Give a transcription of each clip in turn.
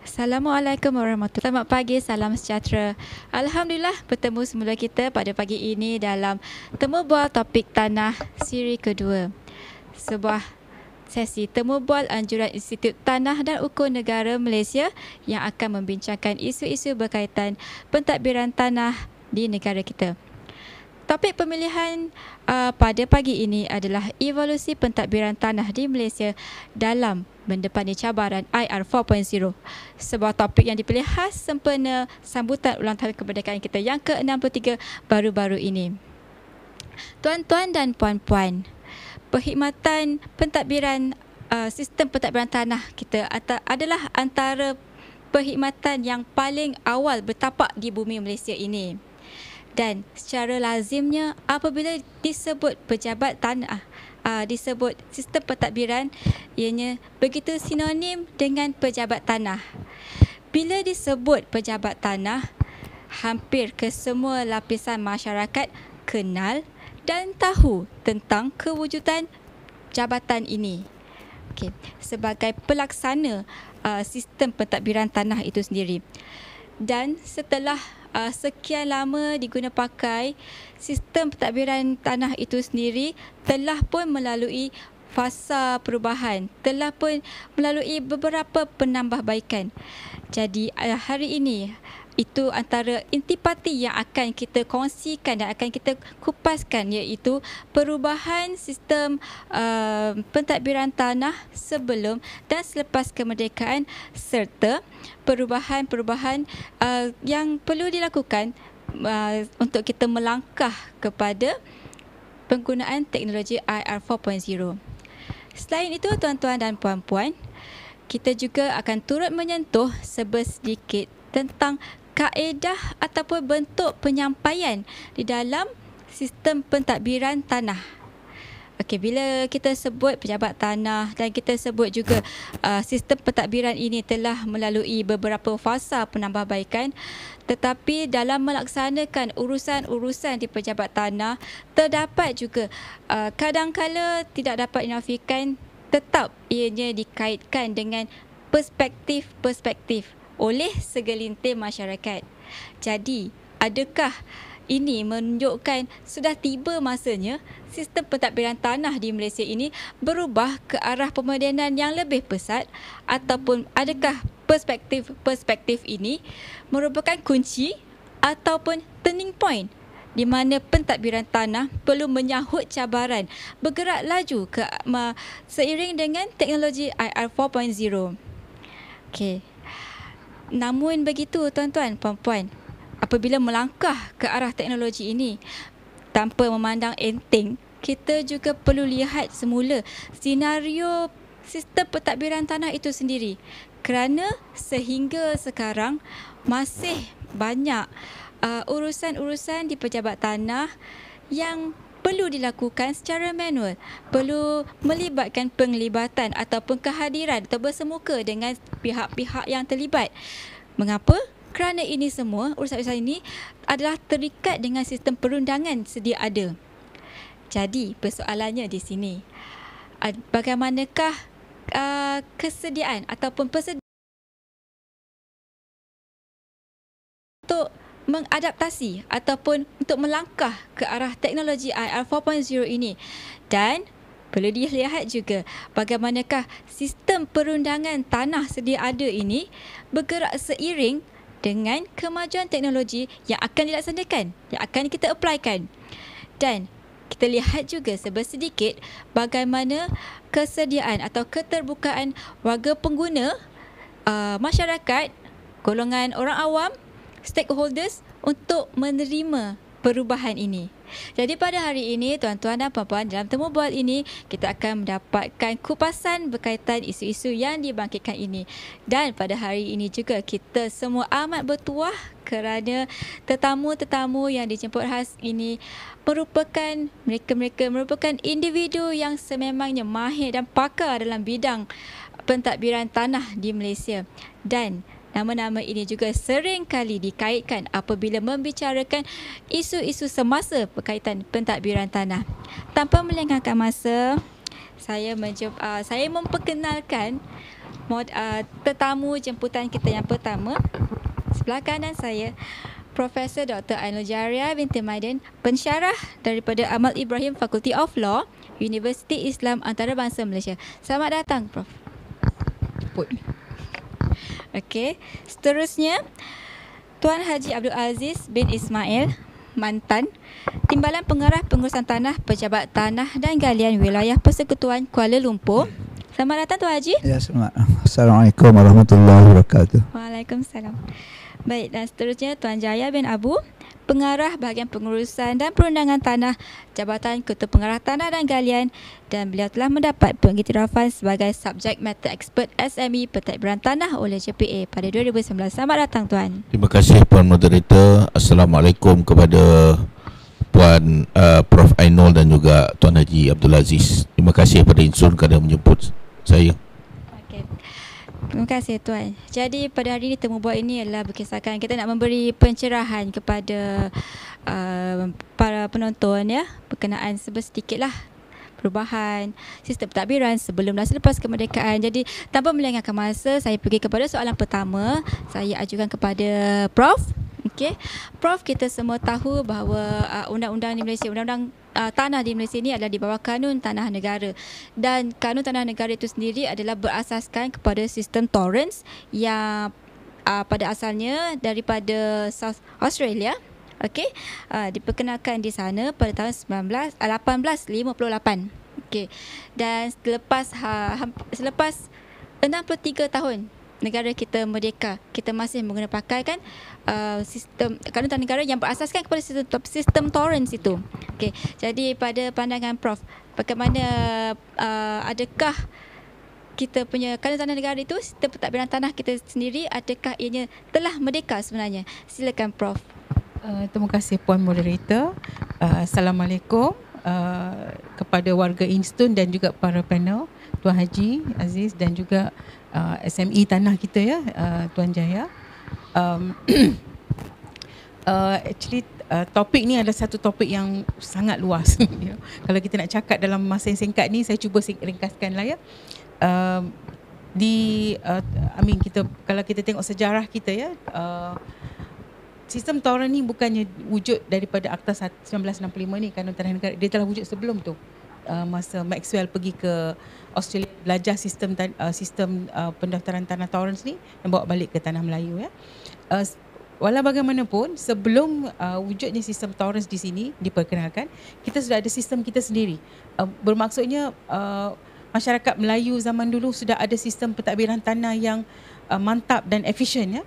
Assalamualaikum warahmatullahi wabarakatuh. Selamat pagi, salam sejahtera. Alhamdulillah bertemu semula kita pada pagi ini dalam Temu Bual Topik Tanah siri kedua. Sebuah sesi Temu Bual Anjuran Institut Tanah dan Ukur Negara Malaysia yang akan membincangkan isu-isu berkaitan pentadbiran tanah di negara kita. Topik pemilihan pada pagi ini adalah evolusi pentadbiran tanah di Malaysia dalam mendepani cabaran IR 4.0. Sebuah topik yang dipilih khas sempena sambutan ulang tahun kemerdekaan kita yang ke-63 baru-baru ini. Tuan-tuan dan puan-puan, perkhidmatan pentadbiran sistem pentadbiran tanah kita adalah antara perkhidmatan yang paling awal bertapak di bumi Malaysia ini. Dan secara lazimnya apabila disebut pejabat tanah, disebut sistem pentadbiran, ianya begitu sinonim dengan pejabat tanah. Bila disebut pejabat tanah, hampir kesemua lapisan masyarakat kenal dan tahu tentang kewujudan jabatan ini. Okey, sebagai pelaksana sistem pentadbiran tanah itu sendiri. Dan setelah sekian lama diguna pakai, sistem pentadbiran tanah itu sendiri telah pun melalui fasa perubahan, telah pun melalui beberapa penambahbaikan. Jadi hari ini itu antara intipati yang akan kita kongsikan dan akan kita kupaskan, iaitu perubahan sistem pentadbiran tanah sebelum dan selepas kemerdekaan serta perubahan-perubahan yang perlu dilakukan untuk kita melangkah kepada penggunaan teknologi IR 4.0. Selain itu, tuan-tuan dan puan-puan, kita juga akan turut menyentuh sedikit tentang kaedah ataupun bentuk penyampaian di dalam sistem pentadbiran tanah. Okey, bila kita sebut pejabat tanah dan kita sebut juga sistem pentadbiran ini telah melalui beberapa fasa penambahbaikan, tetapi dalam melaksanakan urusan-urusan di pejabat tanah terdapat juga kadang-kala tidak dapat dinafikan tetap ianya dikaitkan dengan perspektif-perspektif oleh segelintir masyarakat. Jadi, adakah ini menunjukkan sudah tiba masanya sistem pentadbiran tanah di Malaysia ini berubah ke arah pemodenan yang lebih pesat, ataupun adakah perspektif-perspektif ini merupakan kunci ataupun turning point di mana pentadbiran tanah perlu menyahut cabaran bergerak laju seiring dengan teknologi IR 4.0. Okey. Namun begitu, tuan-tuan, puan-puan, apabila melangkah ke arah teknologi ini tanpa memandang enteng, kita juga perlu lihat semula senario sistem pentadbiran tanah itu sendiri. Kerana sehingga sekarang masih banyak urusan-urusan di pejabat tanah yang perlu dilakukan secara manual, perlu melibatkan penglibatan ataupun kehadiran atau bersemuka dengan pihak-pihak yang terlibat. Mengapa? Kerana ini semua, urusan-urusan ini adalah terikat dengan sistem perundangan sedia ada. Jadi, persoalannya di sini, bagaimanakah kesediaan ataupun persediaan untuk mengadaptasi ataupun untuk melangkah ke arah teknologi IR 4.0 ini. Dan perlu dilihat juga bagaimanakah sistem perundangan tanah sedia ada ini bergerak seiring dengan kemajuan teknologi yang akan dilaksanakan, yang akan kita applykan. Dan kita lihat juga sedikit bagaimana kesediaan atau keterbukaan warga pengguna, masyarakat, golongan orang awam, stakeholders untuk menerima perubahan ini. Jadi pada hari ini, tuan-tuan dan puan-puan, dalam Temu Bual ini kita akan mendapatkan kupasan berkaitan isu-isu yang dibangkitkan ini. Dan pada hari ini juga kita semua amat bertuah kerana tetamu-tetamu yang dijemput khas ini mereka merupakan individu yang sememangnya mahir dan pakar dalam bidang pentadbiran tanah di Malaysia. Dan nama-nama ini juga sering kali dikaitkan apabila membicarakan isu-isu semasa berkaitan pentadbiran tanah. Tanpa melengahkan masa, saya memperkenalkan tetamu jemputan kita yang pertama. Sebelah kanan saya, Profesor Dr. Ainul Jaria binti Maiden, pensyarah daripada Ahmad Ibrahim Faculty of Law, Universiti Islam Antarabangsa Malaysia. Selamat datang, Prof. Okey, seterusnya Tuan Haji Abdul Aziz bin Ismail, mantan Timbalan Pengarah Pengurusan Tanah Pejabat Tanah dan Galian Wilayah Persekutuan Kuala Lumpur. Selamat datang Tuan Haji. Ya, selamat. Assalamualaikum warahmatullahi wabarakatuh. Waalaikumsalam. Baik, dan seterusnya Tuan Jaya bin Abu, Pengarah Bahagian Pengurusan dan Perundangan Tanah Jabatan Ketua Pengarah Tanah dan Galian, dan beliau telah mendapat pengiktirafan sebagai Subject Matter Expert SME Pentadbiran Tanah oleh JPA pada 2019. Selamat datang Tuan. Terima kasih Puan Moderator. Assalamualaikum kepada Puan Prof Ainul dan juga Tuan Haji Abdul Aziz. Terima kasih kepada Insun kerana menjemput saya. Okey. Terima kasih Tuan. Jadi pada hari ini temu bual ini adalah berkisahkan kita nak memberi pencerahan kepada para penonton ya, berkenaan sedikitlah perubahan sistem pentadbiran sebelum dan selepas kemerdekaan. Jadi tanpa melengahkan masa, saya pergi kepada soalan pertama. Saya ajukan kepada Prof. Okey. Prof, kita semua tahu bahawa undang-undang di Malaysia, undang-undang tanah di Malaysia ini adalah di bawah Kanun Tanah Negara, dan Kanun Tanah Negara itu sendiri adalah berasaskan kepada sistem Torrens yang pada asalnya daripada South Australia. Okey, diperkenalkan di sana pada tahun 1858. Okey, dan selepas 63 tahun negara kita merdeka, kita masih pakaikan sistem Kanun Tanah Negara yang berasaskan kepada sistem Torrens itu. Okey, jadi pada pandangan Prof, bagaimana adakah kita punya Kanun Tanah Negara itu, sistem pentadbiran tanah kita sendiri, adakah ianya telah merdeka sebenarnya? Silakan Prof. Terima kasih Puan Moderator. Assalamualaikum kepada warga Instun dan juga para panel, Tuan Haji Aziz dan juga SME tanah kita ya, Tuan Jaya. Actually topik ni adalah satu topik yang sangat luas. Kalau kita nak cakap dalam masa yang singkat ni, saya cuba ringkaskan lah ya. Kalau kita tengok sejarah kita ya, sistem Torrens ni bukannya wujud daripada Akta 1965 ni, Kanun Tanah Negara. Dia telah wujud sebelum tu. Masa Maxwell pergi ke Australia belajar sistem pendaftaran tanah Torrens ni dan bawa balik ke tanah Melayu ya. Walau bagaimanapun, sebelum wujudnya sistem Torrens di sini diperkenalkan, kita sudah ada sistem kita sendiri. Bermaksudnya masyarakat Melayu zaman dulu sudah ada sistem pentadbiran tanah yang mantap dan efisien ya.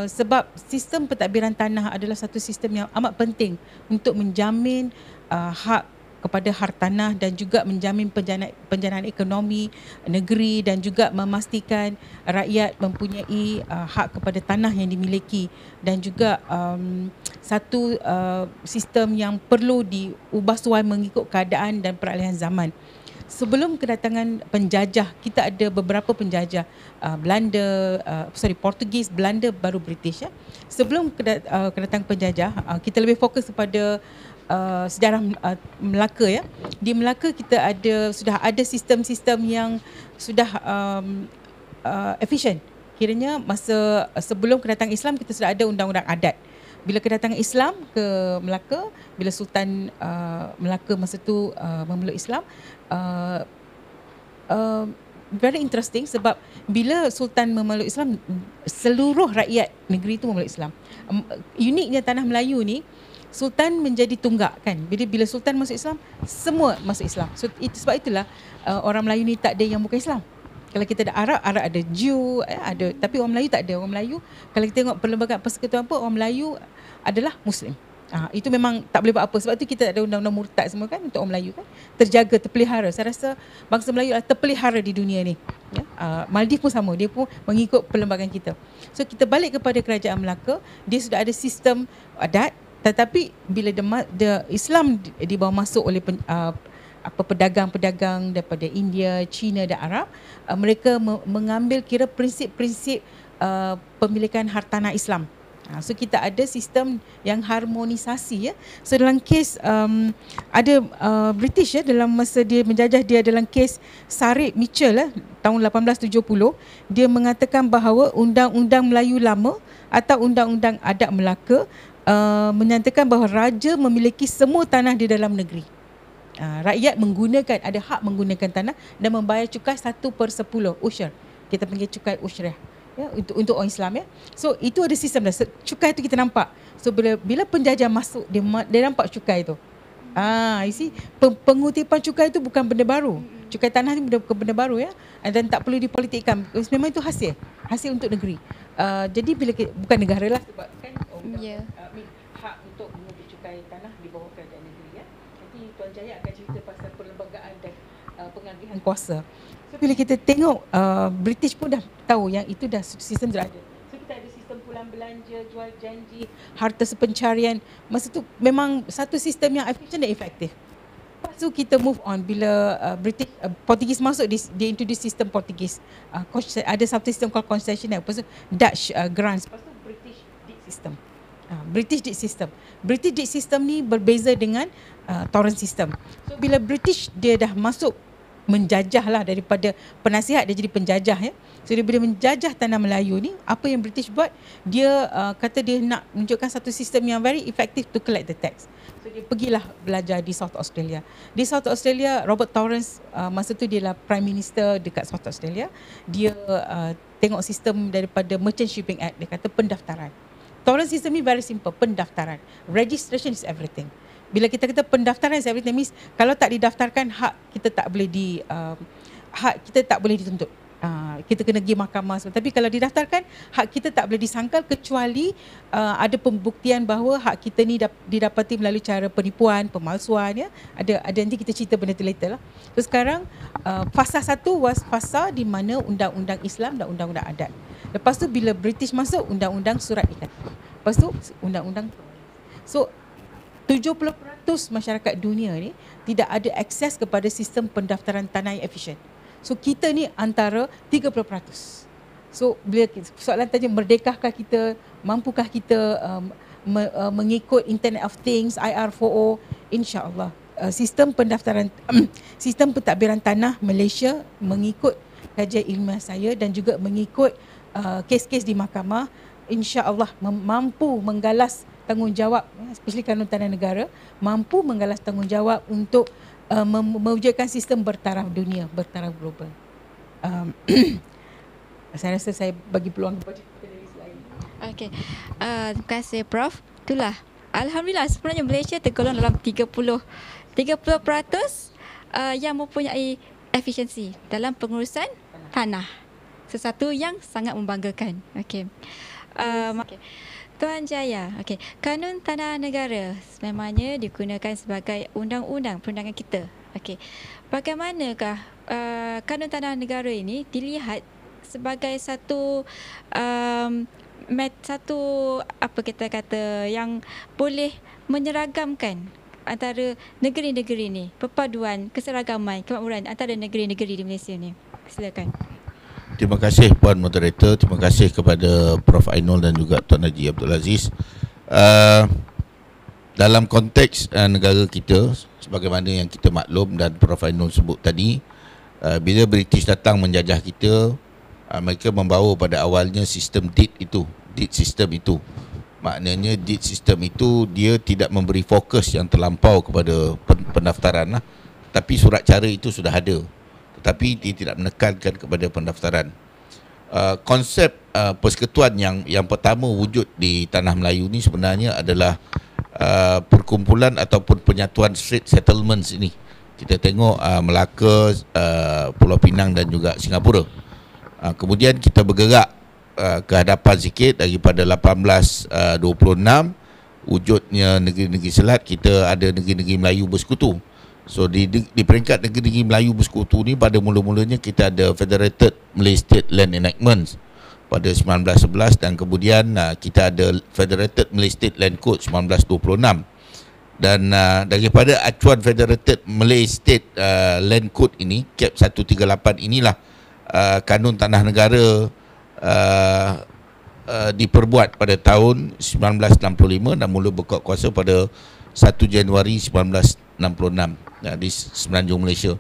Sebab sistem pentadbiran tanah adalah satu sistem yang amat penting untuk menjamin hak kepada hartanah dan juga menjamin penjanaan ekonomi negeri dan juga memastikan rakyat mempunyai hak kepada tanah yang dimiliki, dan juga satu sistem yang perlu diubah suai mengikut keadaan dan peralihan zaman. Sebelum kedatangan penjajah, kita ada beberapa penjajah, Portugis, Belanda, baru British ya. Sebelum kedatangan penjajah, kita lebih fokus kepada sejarah Melaka ya. Di Melaka kita sudah ada sistem-sistem yang sudah efisien. Kiranya masa sebelum kedatangan Islam, kita sudah ada undang-undang adat. Bila kedatangan Islam ke Melaka, bila Sultan Melaka masa tu memeluk Islam, very interesting sebab bila Sultan memeluk Islam, seluruh rakyat negeri itu memeluk Islam. Uniknya tanah Melayu ni, Sultan menjadi tunggak kan. Bila Sultan masuk Islam, semua masuk Islam. So sebab itulah orang Melayu ni tak ada yang bukan Islam. Kalau kita ada Arab ada Jew, ada, tapi orang Melayu tak ada. Orang Melayu, kalau kita tengok perlembagaan persekutuan apa, orang Melayu adalah Muslim. Itu memang tak boleh buat apa. Sebab tu kita ada undang-undang murtad semua kan, untuk orang Melayu kan. Terjaga, terpelihara. Saya rasa bangsa Melayu adalah terpelihara di dunia ni ya. Maldives pun sama, dia pun mengikut perlembagaan kita. So kita balik kepada kerajaan Melaka, dia sudah ada sistem adat. Tetapi bila Islam dibawa masuk oleh pedagang-pedagang daripada India, China dan Arab, mereka mengambil kira prinsip-prinsip pemilikan hartanah Islam. So kita ada sistem yang harmonisasi ya. So dalam kes ada British ya, dalam masa dia menjajah, dia dalam kes Sarit Mitchell tahun 1870, dia mengatakan bahawa Undang-Undang Melayu Lama atau Undang-Undang Adat Melaka menyatakan bahawa raja memiliki semua tanah di dalam negeri. Rakyat ada hak menggunakan tanah dan membayar cukai 1/10 usyr. Kita panggil cukai usyrah. Ya, untuk orang Islam ya. So itu ada sistem dah. Cukai tu kita nampak. So bila penjajah masuk, dia nampak cukai tu. You see, pengutipan cukai tu bukan benda baru. Cukai tanah ni bukan benda baru ya. Dan tak perlu dipolitikkan. Memang itu hasil untuk negeri. Jadi bila bukan negara lah, sebab kan hak untuk mengundi cukai tanah di bawah kerajaan negeri ya. Nanti Tuan Jaya akan cerita pasal perlembagaan dan pengagihan kuasa. So bila kita tengok British pun dah tahu yang itu dah sistem dah ada. So kita ada sistem pulang belanja, jual janji, harta sepencarian. Masa tu memang satu sistem yang efisien dan efektif. Lepas tu kita move on bila Portugis masuk, dia introduce sistem Portugis. Ada satu sistem called concessional. Lepas tu Dutch grants. Lepas tu British deed system. British deed system ni berbeza dengan torrent system. So bila British dia dah masuk menjajah lah, daripada penasihat dia jadi penjajah ya. So dia bila menjajah tanah Melayu ni, apa yang British buat, dia kata dia nak menunjukkan satu sistem yang very effective to collect the tax. So dia pergilah belajar di South Australia. Di South Australia, Robert Torrens masa tu dia lah Prime Minister dekat South Australia. Dia tengok sistem daripada Merchant Shipping Act, dia kata pendaftaran. Torrens system ni very simple, pendaftaran. Registration is everything. Bila kita kata pendaftaran is everything, means kalau tak didaftarkan, hak kita tak boleh dituntut. Kita kena pergi mahkamah. Tapi kalau didaftarkan, hak kita tak boleh disangkal kecuali ada pembuktian bahawa hak kita ni didapati melalui cara penipuan, pemalsuan ya. Ada nanti kita cerita benda tu later lah. So sekarang fasa 1 was fasa di mana undang-undang Islam dan undang-undang adat. Lepas tu bila British masuk, undang-undang surat ikat. Lepas tu undang-undang. So 70% masyarakat dunia ni tidak ada akses kepada sistem pendaftaran tanah yang efisien. So kita ni antara 30%. So bila soalan tanya merdekahkah kita, mampukah kita mengikut Internet of Things, IR4O, insya-Allah sistem pendaftaran sistem pentadbiran tanah Malaysia mengikut kajian ilmiah saya dan juga mengikut kes-kes di mahkamah, insya-Allah mampu menggalas tanggungjawab, especially kanun tanah negara, mampu menggalas tanggungjawab untuk mewujudkan sistem bertaraf dunia, bertaraf global. Saya rasa saya bagi peluang kepada panelis lain. Okey. Terima kasih Prof. Itulah. Alhamdulillah sebenarnya Malaysia tergolong dalam 30% yang mempunyai efisiensi dalam pengurusan tanah. Sesuatu yang sangat membanggakan. Okey. Okay. Tuan Jaya, okey. Kanun Tanah Negara sememangnya digunakan sebagai undang-undang perundangan kita. Okey. Bagaimanakah Kanun Tanah Negara ini dilihat sebagai satu apa kita kata yang boleh menyeragamkan antara negeri-negeri ni, perpaduan keseragaman, kemakmuran antara negeri-negeri di Malaysia ni. Silakan. Terima kasih Puan Moderator, terima kasih kepada Prof Ainul dan juga Tuan Haji Abdul Aziz. Dalam konteks negara kita, sebagaimana yang kita maklum dan Prof Ainul sebut tadi, bila British datang menjajah kita, mereka membawa pada awalnya sistem deed system itu. Maknanya deed system itu dia tidak memberi fokus yang terlampau kepada pendaftaran lah. Tapi surat cara itu sudah ada, tetapi dia tidak menekankan kepada pendaftaran. Konsep persekutuan yang pertama wujud di Tanah Melayu ni sebenarnya adalah perkumpulan ataupun penyatuan straight settlements ini. Kita tengok Melaka, Pulau Pinang dan juga Singapura. Kemudian kita bergerak ke hadapan sikit daripada 1826 wujudnya negeri-negeri Selat, kita ada negeri-negeri Melayu bersekutu. So di peringkat negeri Melayu bersekutu ni, pada mula-mulanya kita ada Federated Malay State Land Enactments pada 1911 dan kemudian kita ada Federated Malay State Land Code 1926. Dan daripada acuan Federated Malay State Land Code ini, Cap 138 inilah kanun tanah negara diperbuat pada tahun 1965 dan mula berkuat kuasa pada 1 Januari 1966 di Semenanjung Malaysia.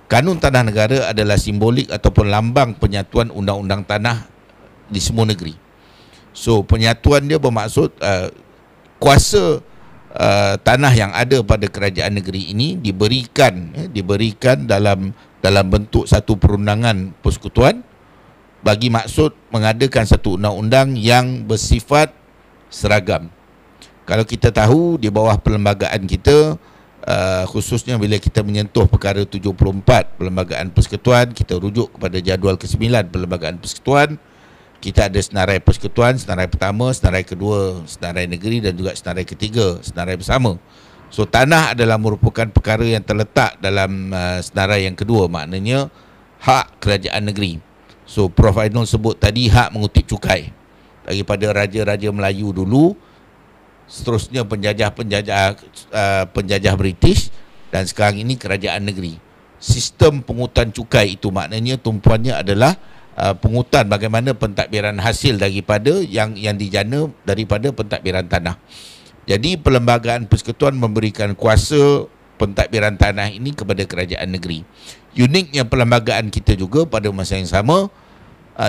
Kanun Tanah Negara adalah simbolik ataupun lambang penyatuan undang-undang tanah di semua negeri. So penyatuan dia bermaksud kuasa tanah yang ada pada kerajaan negeri ini diberikan dalam bentuk satu perundangan persekutuan bagi maksud mengadakan satu undang-undang yang bersifat seragam. Kalau kita tahu di bawah perlembagaan kita, khususnya bila kita menyentuh perkara 74 Perlembagaan Persekutuan, kita rujuk kepada jadual ke-9 Perlembagaan Persekutuan. Kita ada senarai persekutuan, senarai pertama, senarai kedua, senarai negeri dan juga senarai ketiga, senarai bersama. So tanah adalah merupakan perkara yang terletak dalam senarai yang kedua, maknanya hak kerajaan negeri. So Prof Ainul sebut tadi hak mengutip cukai daripada raja-raja Melayu dulu, seterusnya penjajah British dan sekarang ini kerajaan negeri. Sistem pungutan cukai itu maknanya tumpuannya adalah pungutan bagaimana pentadbiran hasil daripada yang dijana daripada pentadbiran tanah. Jadi Perlembagaan Persekutuan memberikan kuasa pentadbiran tanah ini kepada kerajaan negeri. Uniknya perlembagaan kita juga pada masa yang sama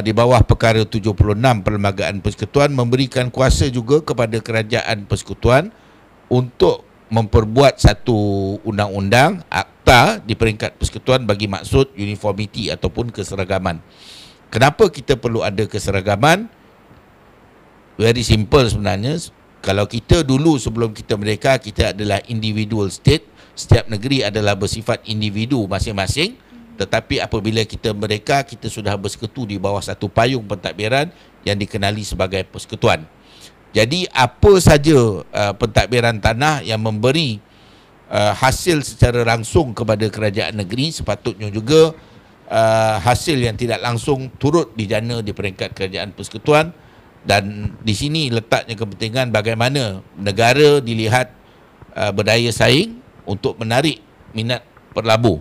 di bawah perkara 76 Perlembagaan Persekutuan memberikan kuasa juga kepada kerajaan persekutuan untuk memperbuat satu undang-undang akta di peringkat persekutuan bagi maksud uniformity ataupun keseragaman. Kenapa kita perlu ada keseragaman? Very simple sebenarnya. Kalau kita dulu sebelum kita merdeka, kita adalah individual state. Setiap negeri adalah bersifat individu masing-masing. Tetapi apabila kita merdeka, kita sudah bersekutu di bawah satu payung pentadbiran yang dikenali sebagai persekutuan. Jadi apa saja pentadbiran tanah yang memberi hasil secara langsung kepada kerajaan negeri, sepatutnya juga hasil yang tidak langsung turut dijana di peringkat kerajaan persekutuan. Dan di sini letaknya kepentingan bagaimana negara dilihat berdaya saing untuk menarik minat perlabur.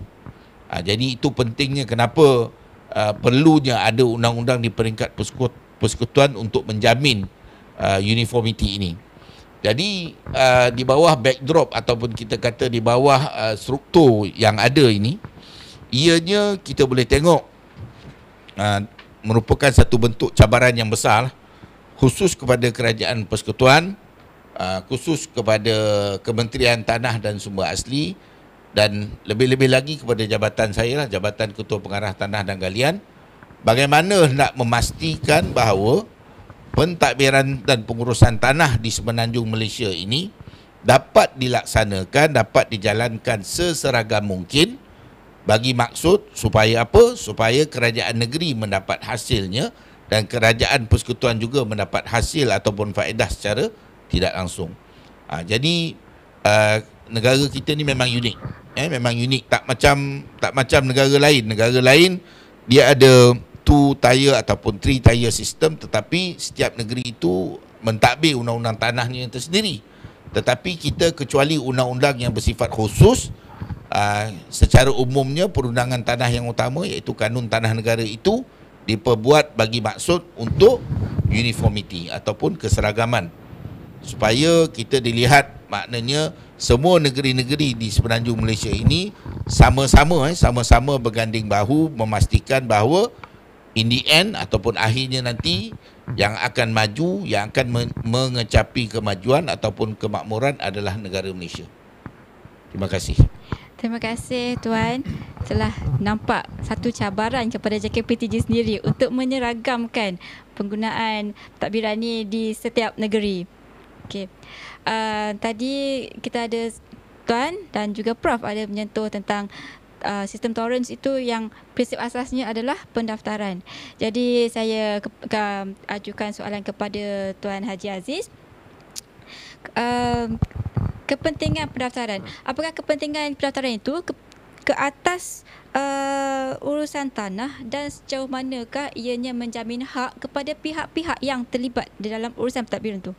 Jadi itu pentingnya kenapa perlunya ada undang-undang di peringkat persekutuan untuk menjamin uniformity ini. Jadi di bawah backdrop ataupun kita kata di bawah struktur yang ada ini, ianya kita boleh tengok merupakan satu bentuk cabaran yang besar khusus kepada kerajaan persekutuan, khusus kepada Kementerian Tanah dan Sumber Asli dan lebih-lebih lagi kepada jabatan saya lah, Jabatan Ketua Pengarah Tanah dan Galian, bagaimana nak memastikan bahawa pentadbiran dan pengurusan tanah di semenanjung Malaysia ini dapat dilaksanakan, dapat dijalankan seseragam mungkin bagi maksud supaya apa? Supaya kerajaan negeri mendapat hasilnya dan kerajaan persekutuan juga mendapat hasil ataupun faedah secara tidak langsung. Jadi negara kita ni memang unik. Memang unik, tak macam negara lain. Negara lain dia ada 2-tier ataupun 3-tier sistem, tetapi setiap negeri itu mentadbir undang-undang tanahnya yang tersendiri. Tetapi kita kecuali undang-undang yang bersifat khusus, secara umumnya perundangan tanah yang utama iaitu Kanun Tanah Negara itu diperbuat bagi maksud untuk uniformity ataupun keseragaman, supaya kita dilihat maknanya semua negeri-negeri di semenanjung Malaysia ini sama-sama berganding bahu memastikan bahawa in the end ataupun akhirnya nanti yang akan maju, yang akan mengecapi kemajuan ataupun kemakmuran adalah negara Malaysia. Terima kasih. Terima kasih Tuan. Telah nampak satu cabaran kepada JKPTG sendiri untuk menyeragamkan penggunaan pentadbiran ini di setiap negeri. Okey. Tadi kita ada Tuan dan juga Prof ada menyentuh tentang sistem tolerance itu yang prinsip asasnya adalah pendaftaran. Jadi saya ajukan soalan kepada Tuan Haji Aziz. Kepentingan pendaftaran. Apakah kepentingan pendaftaran itu ke atas urusan tanah dan sejauh manakah ianya menjamin hak kepada pihak-pihak yang terlibat di dalam urusan pentadbiran itu?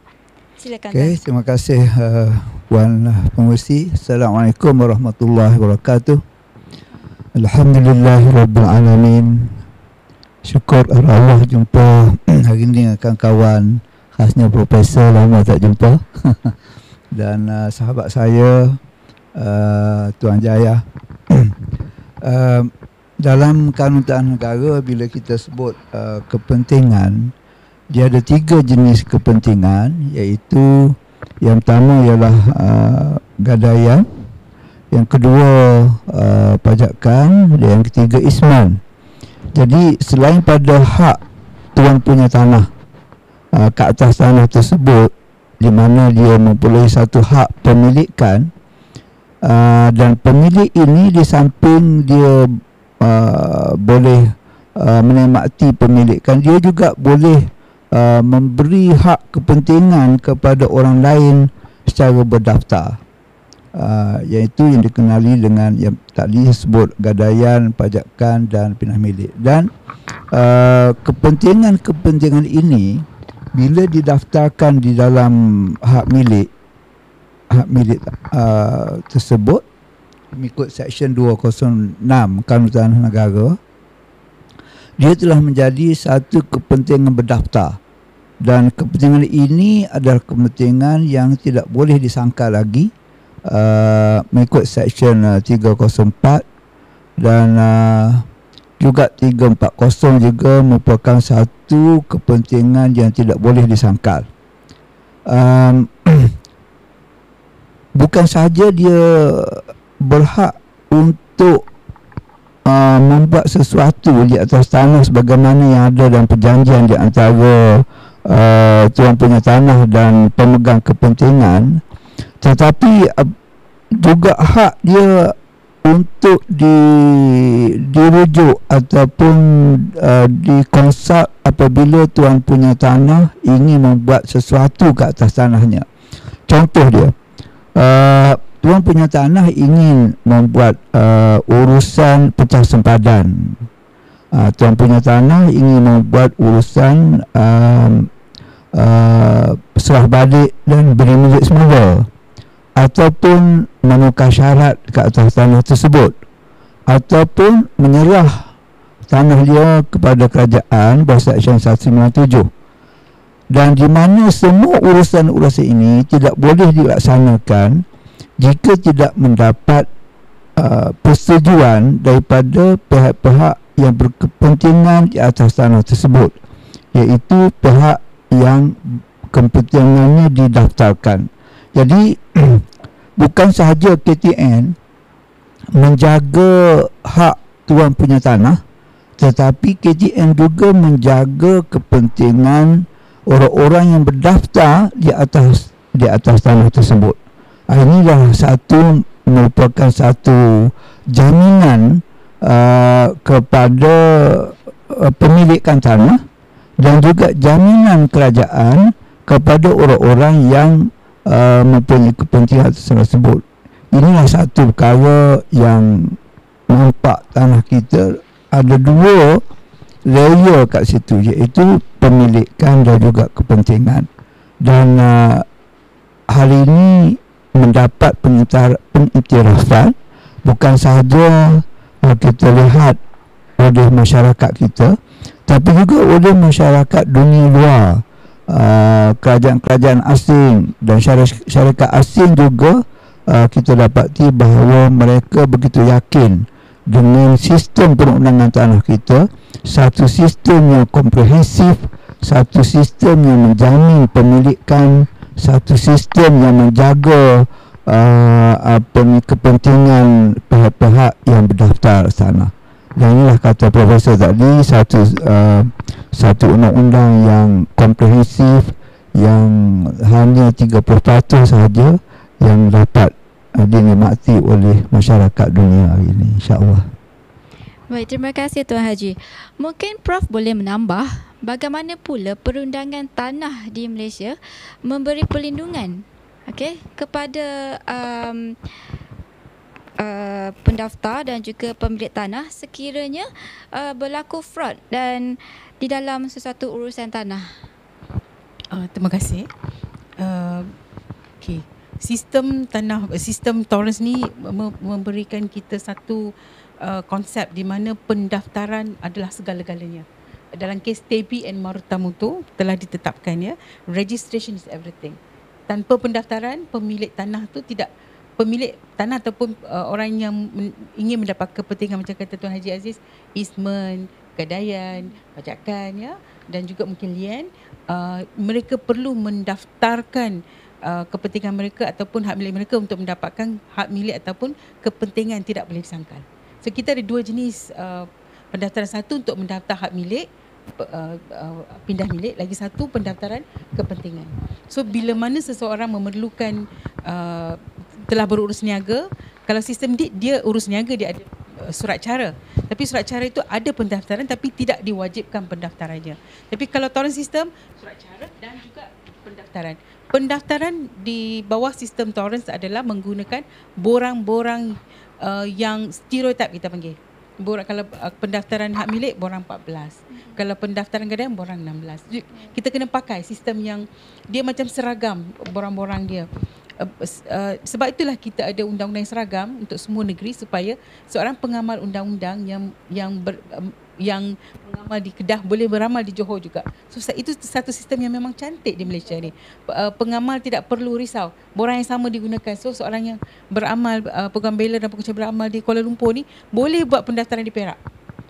Silakan. Okey, terima kasih Puan Pengerusi. Assalamualaikum warahmatullahi wabarakatuh. Alhamdulillahirabbil alamin. syukur Allah jumpa hari ni dengan kawan-kawan, khasnya Profesor, lama tak jumpa. Dan sahabat saya Tuan Jaya. Dalam Kanun Tanah Negara, bila kita sebut kepentingan, dia ada 3 jenis kepentingan, iaitu yang pertama ialah gadaian, yang kedua pajakan, dan yang ketiga isman. Jadi selain pada hak tuan punya tanah ke atas tanah tersebut, di mana dia mempunyai satu hak pemilikan, dan pemilik ini di samping dia boleh menikmati pemilikan, dia juga boleh memberi hak kepentingan kepada orang lain secara berdaftar, iaitu yang dikenali dengan yang tadi sebut gadaian, pajakan dan pindah milik. Dan kepentingan-kepentingan ini bila didaftarkan di dalam hak milik tersebut mengikut Seksyen 206 Kanun Tanah Negara, dia telah menjadi satu kepentingan berdaftar, dan kepentingan ini adalah kepentingan yang tidak boleh disangkal lagi mengikut Seksyen 304 dan juga 340 juga merupakan satu kepentingan yang tidak boleh disangkal. Bukan sahaja dia berhak untuk membuat sesuatu di atas tanah sebagaimana yang ada dalam perjanjian di antara tuan punya tanah dan pemegang kepentingan, tetapi juga hak dia untuk dirujuk ataupun dikonsult apabila tuan punya tanah ingin membuat sesuatu ke atas tanahnya. Contoh dia, tuan punya tanah ingin membuat urusan pecah sempadan. Tuan punya tanah ingin membuat urusan serah balik dan beri milik semula, ataupun menukar syarat ke atas tanah tersebut, ataupun menyerah tanah dia kepada kerajaan berdasarkan Seksyen 197, dan di mana semua urusan-urusan ini tidak boleh dilaksanakan jika tidak mendapat persetujuan daripada pihak-pihak yang berkepentingan di atas tanah tersebut, iaitu pihak yang kepentingannya didaftarkan. Jadi bukan sahaja KTN menjaga hak tuan punya tanah, tetapi KTN juga menjaga kepentingan orang-orang yang berdaftar di atas tanah tersebut. Inilah merupakan satu jaminan kepada pemilikan tanah, dan juga jaminan kerajaan kepada orang-orang yang mempunyai kepentingan tersebut. Inilah satu perkara yang nampak tanah kita ada 2 layer kat situ, iaitu pemilikan dan juga kepentingan. Dan hari ini mendapat pengiktirafan bukan sahaja kita lihat oleh masyarakat kita, tapi juga oleh masyarakat dunia luar. Kerajaan-kerajaan asing dan syarikat asing juga kita dapati bahawa mereka begitu yakin dengan sistem perundangan tanah kita, satu sistem yang komprehensif, satu sistem yang menjamin pemilikan, satu sistem yang menjaga kepentingan pihak-pihak yang berdaftar tanah. Dan inilah kata Profesor tadi, satu undang-undang yang komprehensif yang hanya 30% sahaja yang dapat dinikmati oleh masyarakat dunia hari ini, insya-Allah. Baik, terima kasih Tuan Haji. Mungkin Prof boleh menambah bagaimana pula perundangan tanah di Malaysia memberi perlindungan kepada pendaftar dan juga pemilik tanah sekiranya berlaku fraud dan di dalam sesuatu urusan tanah. Terima kasih. Sistem Torrens ni memberikan kita satu konsep di mana pendaftaran adalah segala-galanya. dalam kes Tebi and Marutamu tu telah ditetapkan ya, registration is everything. Tanpa pendaftaran, pemilik tanah tu tidak, pemilik tanah ataupun orang yang ingin mendapat kepentingan macam kata Tuan Haji Aziz, easement, gadaian, pajakan ya, dan juga mungkin lien, mereka perlu mendaftarkan kepentingan mereka ataupun hak milik mereka untuk mendapatkan hak milik ataupun kepentingan yang tidak boleh disangkal. So kita ada dua jenis pendaftaran, satu untuk mendaftar hak milik, pindah milik, lagi satu pendaftaran kepentingan. So bila mana seseorang memerlukan telah berurus niaga, kalau sistem deed dia urus niaga, dia ada surat cara. Tapi surat cara itu ada pendaftaran tapi tidak diwajibkan pendaftarannya. Tapi kalau torrent sistem, surat cara dan juga pendaftaran. Pendaftaran di bawah sistem torrent adalah menggunakan borang-borang yang stereotip kita panggil. Kalau pendaftaran hak milik borang 14. Kalau pendaftaran gadaian borang 16. Kita kena pakai sistem yang dia macam seragam borang-borang dia. Sebab itulah kita ada undang-undang yang seragam untuk semua negeri supaya seorang pengamal undang-undang yang mengamal di Kedah boleh beramal di Johor juga. So itu satu sistem yang memang cantik di Malaysia ni. Pengamal tidak perlu risau. Borang yang sama digunakan. So seorang yang beramal, peguam bela dan pengurusan beramal di Kuala Lumpur ni boleh buat pendaftaran di Perak.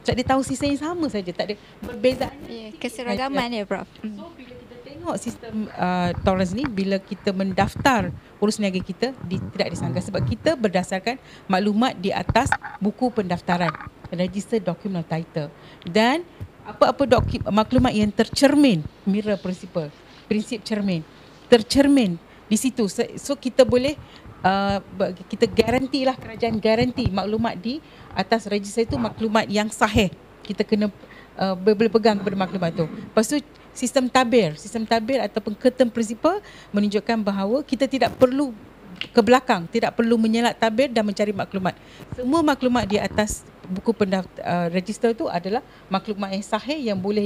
Sebab dia tahu sistem yang sama saja, tak ada perbezaan. Keseragaman ya Prof. So bila kita tengok sistem torrent ni, bila kita mendaftar urus niaga kita tidak disangka sebab kita berdasarkan maklumat di atas buku pendaftaran, register document title, dan apa-apa maklumat yang tercermin, mirror principle, prinsip cermin, tercermin di situ. So kita boleh kita garantilah, kerajaan garanti maklumat di atas register itu maklumat yang sahih. Kita kena boleh pegang kepada maklumat tu. Lepas tu sistem tabir ataupun curtain principle menunjukkan bahawa kita tidak perlu ke belakang, tidak perlu menyelat tabir dan mencari maklumat. Semua maklumat di atas buku register tu adalah maklumat yang sahih yang boleh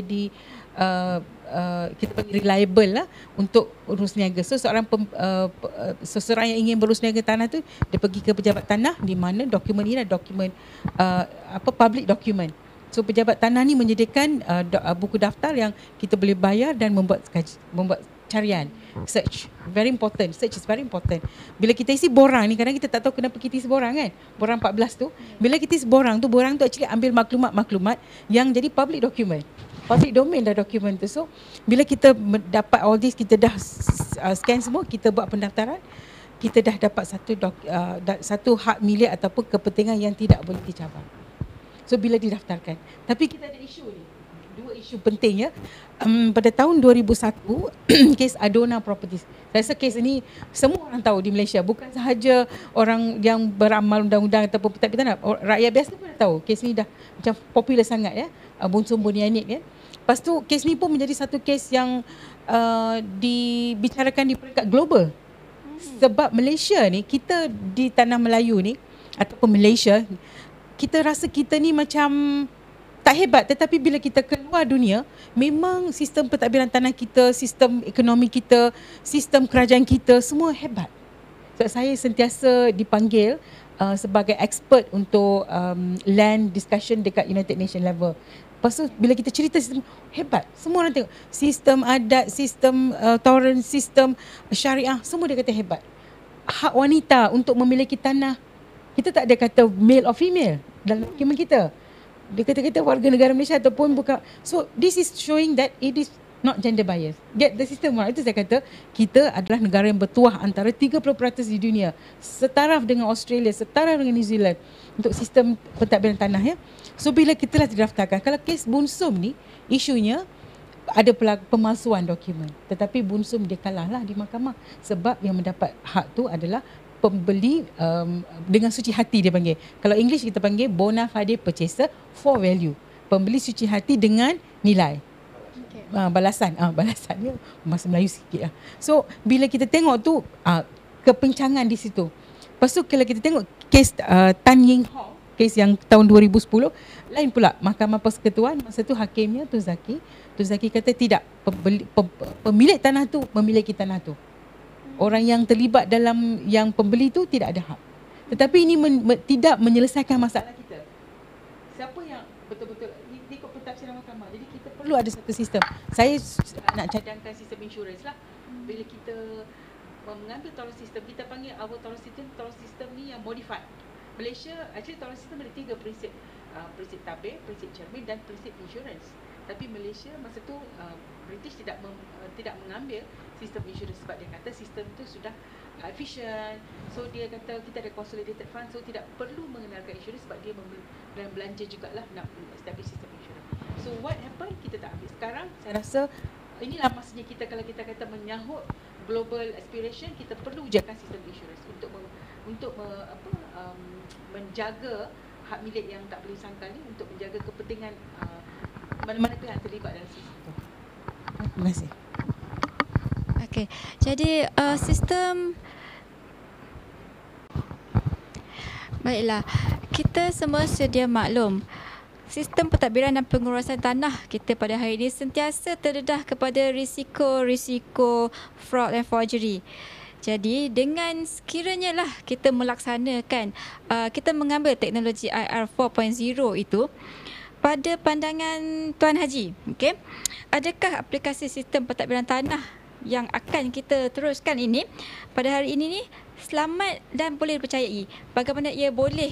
kita panggil reliable lah untuk urus niaga. So seseorang yang ingin berurus niaga tanah tu, dia pergi ke pejabat tanah di mana dokumen ini adalah dokumen public document. So pejabat tanah ni menyediakan buku daftar yang kita boleh bayar dan membuat carian, search. Very important. Search is very important. Bila kita isi borang ni, kadang kita tak tahu kenapa kita isi borang kan. Borang 14 tu. Bila kita isi borang tu actually ambil maklumat-maklumat yang jadi public document. Public domain dah dokumen tu. So bila kita dapat all this, kita dah scan semua, kita buat pendaftaran, kita dah dapat satu hak milik ataupun kepentingan yang tidak boleh dicabar. So bila didaftarkan. Tapi kita ada isu ni. Dua isu penting ya. Pada tahun 2001, kes Adona Properties. Saya rasa kes ini semua orang tahu di Malaysia. Bukan sahaja orang yang beramal undang-undang ataupun petak tanah. Rakyat biasa pun dah tahu. Kes ni dah macam popular sangat ya. Bunsum Bunianit ya. Lepas tu kes ni pun menjadi satu kes yang dibicarakan di peringkat global. Sebab Malaysia ni, kita di tanah Melayu ni ataupun Malaysia, kita rasa kita ni macam tak hebat, tetapi bila kita keluar dunia, memang sistem pentadbiran tanah kita, sistem ekonomi kita, sistem kerajaan kita semua hebat. Sebab saya sentiasa dipanggil sebagai expert untuk land discussion dekat United Nations level. Lepas tu bila kita cerita sistem hebat, semua orang tengok sistem adat, sistem torrent, sistem syariah, semua dia kata hebat. Hak wanita untuk memiliki tanah, kita tak ada kata male or female dalam dokumen kita. Dia kata warga negara Malaysia ataupun bukan. So this is showing that it is not gender bias. Get the system right. Itu saya kata kita adalah negara yang bertuah antara 30% di dunia, setaraf dengan Australia, setaraf dengan New Zealand untuk sistem pentadbiran tanah ya. So bila kita telah didaftarkan, kalau kes Bunsum ni isunya ada pemalsuan dokumen, tetapi Bunsum dia kalah lah di mahkamah sebab yang mendapat hak tu adalah pembeli dengan suci hati, dia panggil. Kalau English kita panggil bona fide purchaser for value. Pembeli suci hati dengan nilai. Balasan dia bahasa Melayu sikit lah. So bila kita tengok tu kepencangan di situ. Lepas tu kalau kita tengok kes Tan Ying Hong, kes yang tahun 2010, lain pula. Mahkamah Persekutuan masa tu hakimnya Tun Zaki kata tidak, pemilik tanah tu memiliki tanah tu. Orang yang terlibat dalam yang pembeli tu tidak ada hak. Tetapi ini tidak menyelesaikan masalah kita. Siapa yang betul-betul ikut pentafsiran mahkamah. Jadi kita perlu ada satu sistem. Saya nak cadangkan sistem insurans lah. Bila kita mengambil tolerance system, kita panggil our tolerance system ni yang modified. Malaysia, actually tolerance system ada 3 prinsip. Prinsip tabir, prinsip cermin dan prinsip insurans. Tapi Malaysia masa tu British tidak mengambil sistem insurans sebab dia kata sistem tu sudah efficient. So dia kata kita ada consolidated fund, so tidak perlu mengenalkan insurans sebab dia belanja jugalah nak establish sistem insurans. So what happened? Kita tak ambil. Sekarang saya rasa inilah masanya kita, kalau kita kata menyahut global aspiration, kita perlu wujudkan sistem insurans untuk menjaga hak milik yang tak boleh sangkal ni, untuk menjaga kepentingan mana-mana pihak terlibat dalam sistem itu. Terima kasih. Okey, jadi sistem, baiklah, kita semua sedia maklum sistem pentadbiran dan pengurusan tanah kita pada hari ini sentiasa terdedah kepada risiko fraud dan forgery. Jadi dengan sekiranya lah kita melaksanakan, kita mengambil teknologi IR 4.0 itu, pada pandangan Tuan Haji, okey, adakah aplikasi sistem pentadbiran tanah yang akan kita teruskan ini pada hari ini ni selamat dan boleh dipercayai? Bagaimana ia boleh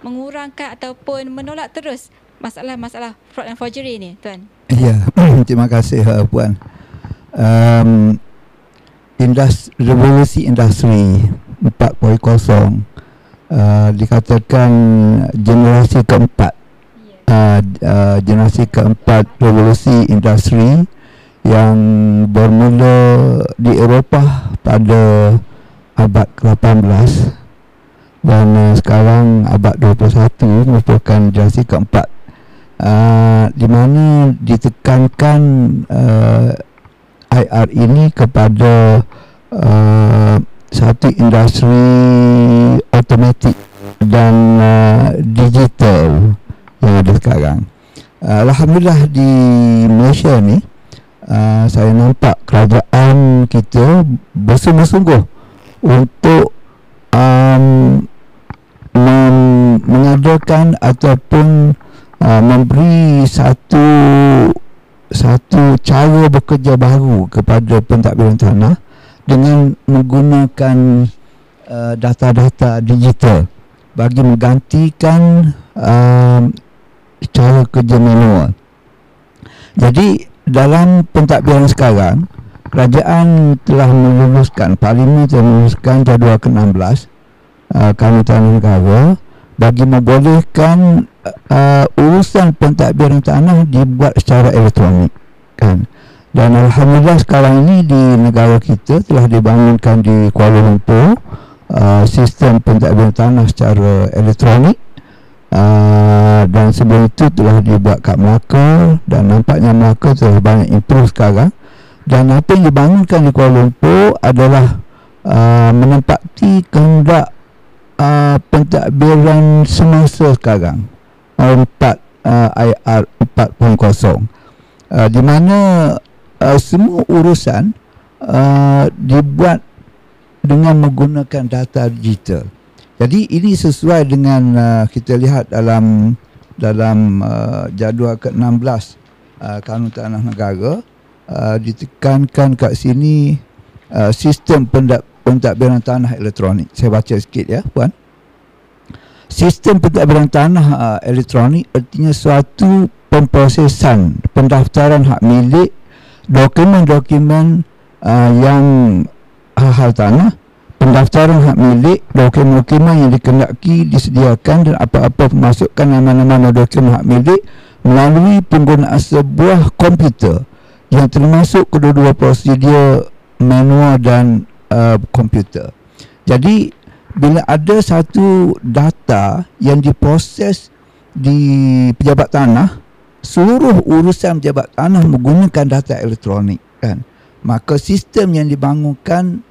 mengurangkan ataupun menolak terus masalah-masalah fraud dan forgery ni, Tuan? Ya, terima kasih Puan. Revolusi industri 4.0 dikatakan generasi keempat, generasi keempat revolusi industri yang bermula di Eropah pada abad ke-18 dan sekarang abad 21 merupakan generasi keempat, di mana ditekankan IR ini kepada satu industri automatik dan digital yang ada sekarang. Alhamdulillah di Malaysia ni saya nampak kerajaan kita bersungguh-sungguh untuk mengadakan ataupun memberi satu cara bekerja baru kepada pentadbiran tanah dengan menggunakan data-data digital bagi menggantikan cara kerja manual. Jadi dalam pentadbiran sekarang, kerajaan telah meluluskan, Parlimen telah meluluskan jadual ke-16 Kanun Tanah Negara bagi membolehkan urusan pentadbiran tanah dibuat secara elektronik, kan. Dan alhamdulillah sekarang ini di negara kita telah dibangunkan di Kuala Lumpur sistem pentadbiran tanah secara elektronik, dan sebelum itu telah dibuat kat Melaka, dan nampaknya Melaka telah banyak improve sekarang. Dan apa yang dibangunkan di Kuala Lumpur adalah menempati kehendak pentadbiran semasa sekarang, IR 4.0, di mana semua urusan dibuat dengan menggunakan data digital. Jadi ini sesuai dengan kita lihat dalam jadual ke-16 Kanun Tanah Negara, ditekankan kat sini sistem pentadbiran tanah elektronik. Saya baca sikit ya, Puan. Sistem pentadbiran tanah elektronik artinya suatu pemprosesan pendaftaran hak milik, dokumen-dokumen yang hal tanah, pendaftaran hak milik, dokumen-dokumen yang dikehendaki disediakan dan apa-apa pemasukan nama-nama dokumen hak milik melalui penggunaan sebuah komputer yang termasuk kedua-dua prosedur manual dan komputer. Jadi bila ada satu data yang diproses di pejabat tanah, seluruh urusan pejabat tanah menggunakan data elektronik, kan. Maka sistem yang dibangunkan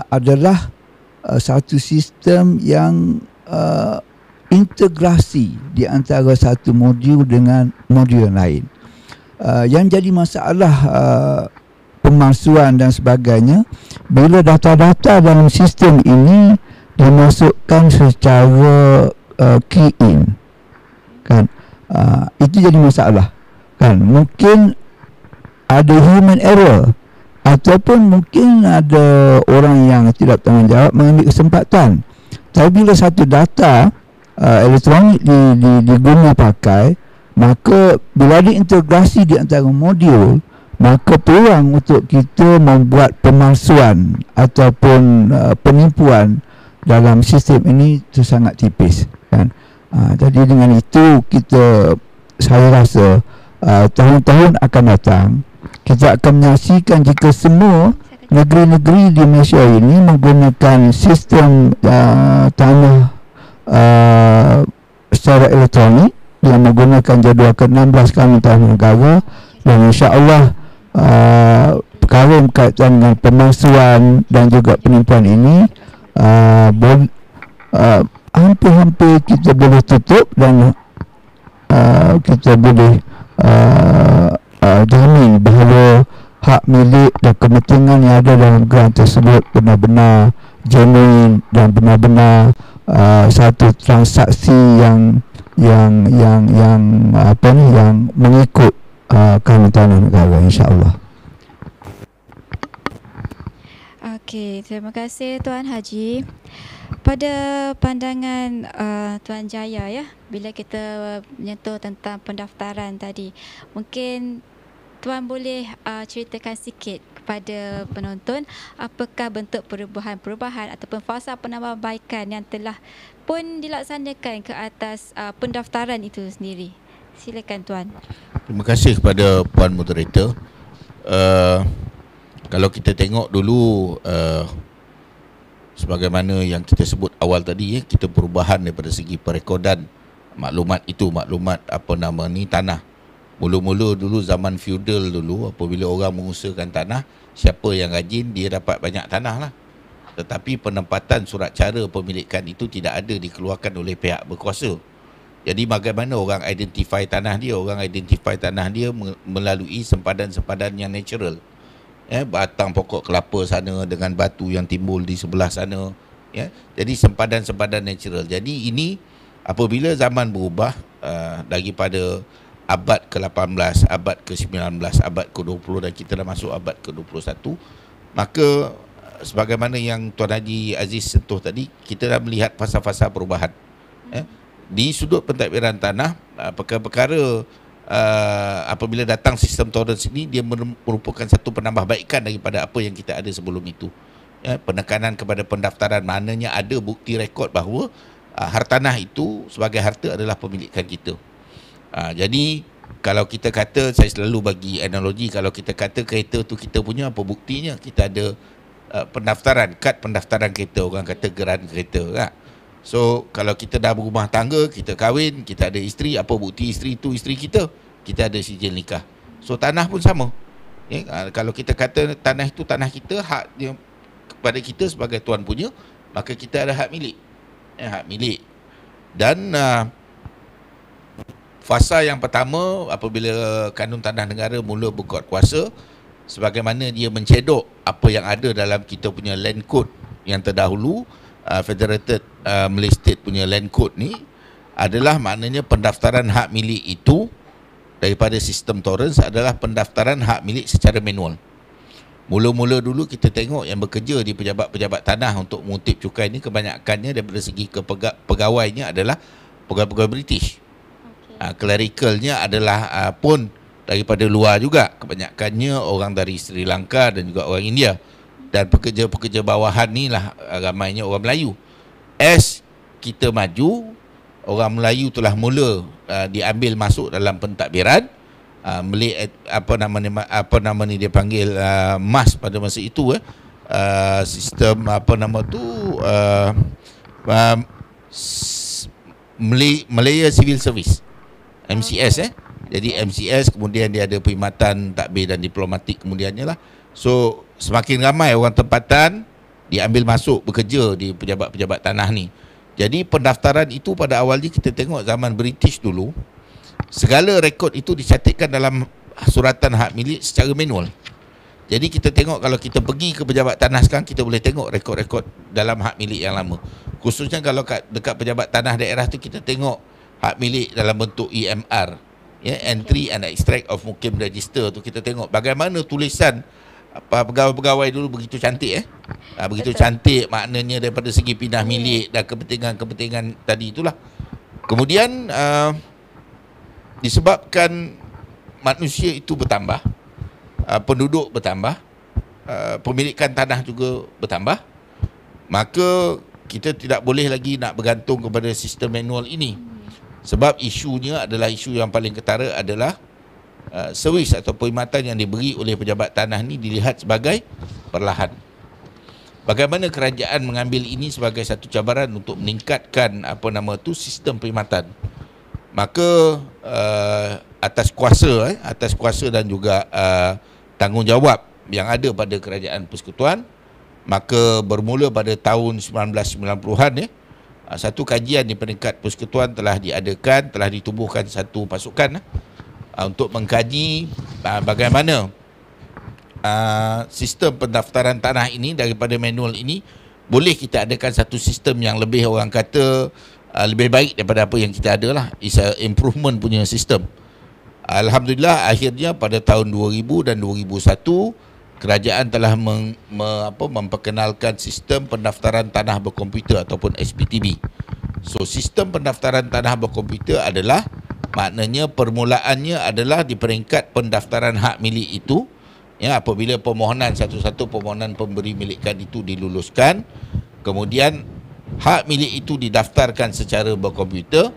adalah satu sistem yang integrasi di antara satu modul dengan modul lain. Yang jadi masalah pemalsuan dan sebagainya bila data-data dalam sistem ini dimasukkan secara key in, kan. Itu jadi masalah kan. Mungkin ada human error ataupun mungkin ada orang yang tidak tanggungjawab mengambil kesempatan. Tapi bila satu data elektronik diguna pakai, maka bila diintegrasi di antara modul, maka peluang untuk kita membuat pemalsuan ataupun penipuan dalam sistem ini itu sangat tipis kan. Jadi dengan itu saya rasa tahun-tahun akan datang kita akan menyaksikan jika semua negeri-negeri di Malaysia ini menggunakan sistem tanah secara elektronik yang menggunakan jadual ke-16 Kanun Tanah Negara, dan insya-Allah perkara yang berkaitan dengan pemalsuan dan juga penipuan ini hampir-hampir kita boleh tutup dan kita boleh jamin bahawa hak milik dan kepentingan yang ada dalam grant tersebut benar-benar genuine dan benar-benar satu transaksi yang mengikut Kanun Tanah Negara, insya-Allah. Okey, terima kasih Tuan Haji. Pada pandangan Tuan Jaya ya, bila kita menyentuh tentang pendaftaran tadi, mungkin Tuan boleh ceritakan sikit kepada penonton apakah bentuk perubahan-perubahan ataupun fasa penambahbaikan yang telah pun dilaksanakan ke atas pendaftaran itu sendiri. Silakan Tuan. Terima kasih kepada Puan Moderator. Kalau kita tengok dulu sebagaimana yang kita sebut awal tadi, kita perubahan daripada segi perekodan maklumat itu, maklumat tanah. Mula-mula dulu zaman feudal dulu, apabila orang mengusahakan tanah, siapa yang rajin dia dapat banyak tanah lah. Tetapi penempatan surat cara pemilikan itu tidak ada dikeluarkan oleh pihak berkuasa. Jadi bagaimana orang identify tanah dia? Orang identify tanah dia melalui sempadan-sempadan yang natural. Batang pokok kelapa sana dengan batu yang timbul di sebelah sana. Jadi sempadan-sempadan natural. Jadi ini apabila zaman berubah daripada abad ke-18, abad ke-19, abad ke-20 dan kita dah masuk abad ke-21, maka sebagaimana yang Tuan Haji Aziz sentuh tadi, kita dah melihat fasa-fasa perubahan. Di sudut pentadbiran tanah, perkara-perkara apabila datang sistem torrens ini, dia merupakan satu penambahbaikan daripada apa yang kita ada sebelum itu. Penekanan kepada pendaftaran, maknanya ada bukti rekod bahawa hartanah itu sebagai harta adalah pemilikan kita. Jadi kalau kita kata, saya selalu bagi analogi, kalau kita kata kereta tu kita punya, apa buktinya? Kita ada pendaftaran, kad pendaftaran kereta, orang kata geran kereta kan? So kalau kita dah berumah tangga, kita kahwin, kita ada isteri, apa bukti isteri itu isteri kita? Kita ada sijil nikah. So tanah pun sama. Kalau kita kata tanah itu tanah kita, hak dia kepada kita sebagai tuan punya, maka kita ada hak milik. Hak milik. Dan fasa yang pertama apabila Kanun Tanah Negara mula berkuat kuasa, sebagaimana dia mencedok apa yang ada dalam kita punya land code yang terdahulu, Federated Malay State punya land code ni, adalah maknanya pendaftaran hak milik itu daripada sistem torrens adalah pendaftaran hak milik secara manual. Mula-mula dulu kita tengok yang bekerja di pejabat-pejabat tanah untuk mengutip cukai ni, kebanyakannya daripada segi pegawainya adalah pegawai British. Clericalnya adalah pun daripada luar juga, kebanyakannya orang dari Sri Lanka dan juga orang India. Dan pekerja-pekerja bawahan ni lah ramainya orang Melayu. As kita maju, orang Melayu telah mula diambil masuk dalam pentadbiran. Apa nama ni dia panggil MAS pada masa itu, sistem Malaya Civil Service, MCS. Jadi MCS, kemudian dia ada perkhidmatan takbir dan diplomatik kemudiannya lah. So semakin ramai orang tempatan diambil masuk bekerja di pejabat-pejabat tanah ni. Jadi pendaftaran itu pada awalnya kita tengok zaman British dulu, segala rekod itu dicatatkan dalam suratan hak milik secara manual. Jadi kita tengok, kalau kita pergi ke pejabat tanah sekarang, kita boleh tengok rekod-rekod dalam hak milik yang lama. Khususnya kalau dekat pejabat tanah daerah tu, kita tengok hak milik dalam bentuk EMR, entry and extract of mukim register tu, kita tengok bagaimana tulisan pegawai-pegawai dulu begitu cantik begitu cantik, maknanya daripada segi pindah milik dan kepentingan-kepentingan tadi itulah. Kemudian disebabkan manusia itu bertambah, penduduk bertambah, pemilikan tanah juga bertambah, maka kita tidak boleh lagi nak bergantung kepada sistem manual ini. Sebab isunya adalah, isu yang paling ketara adalah servis atau perkhidmatan yang diberi oleh pejabat tanah ni dilihat sebagai perlahan. Bagaimana kerajaan mengambil ini sebagai satu cabaran untuk meningkatkan sistem perkhidmatan. Maka atas kuasa dan juga tanggungjawab yang ada pada kerajaan persekutuan, maka bermula pada tahun 1990-an satu kajian di peringkat persekutuan telah diadakan, telah ditubuhkan satu pasukan untuk mengkaji bagaimana sistem pendaftaran tanah ini daripada manual ini boleh kita adakan satu sistem yang lebih, orang kata lebih baik daripada apa yang kita ada lah. It's a improvement punya sistem. Alhamdulillah, akhirnya pada tahun 2000 dan 2001 kerajaan telah memperkenalkan sistem pendaftaran tanah berkomputer ataupun SPTB. So sistem pendaftaran tanah berkomputer adalah, maknanya permulaannya adalah di peringkat pendaftaran hak milik itu, apabila permohonan satu-satu permohonan pemberi milikan itu diluluskan, kemudian hak milik itu didaftarkan secara berkomputer,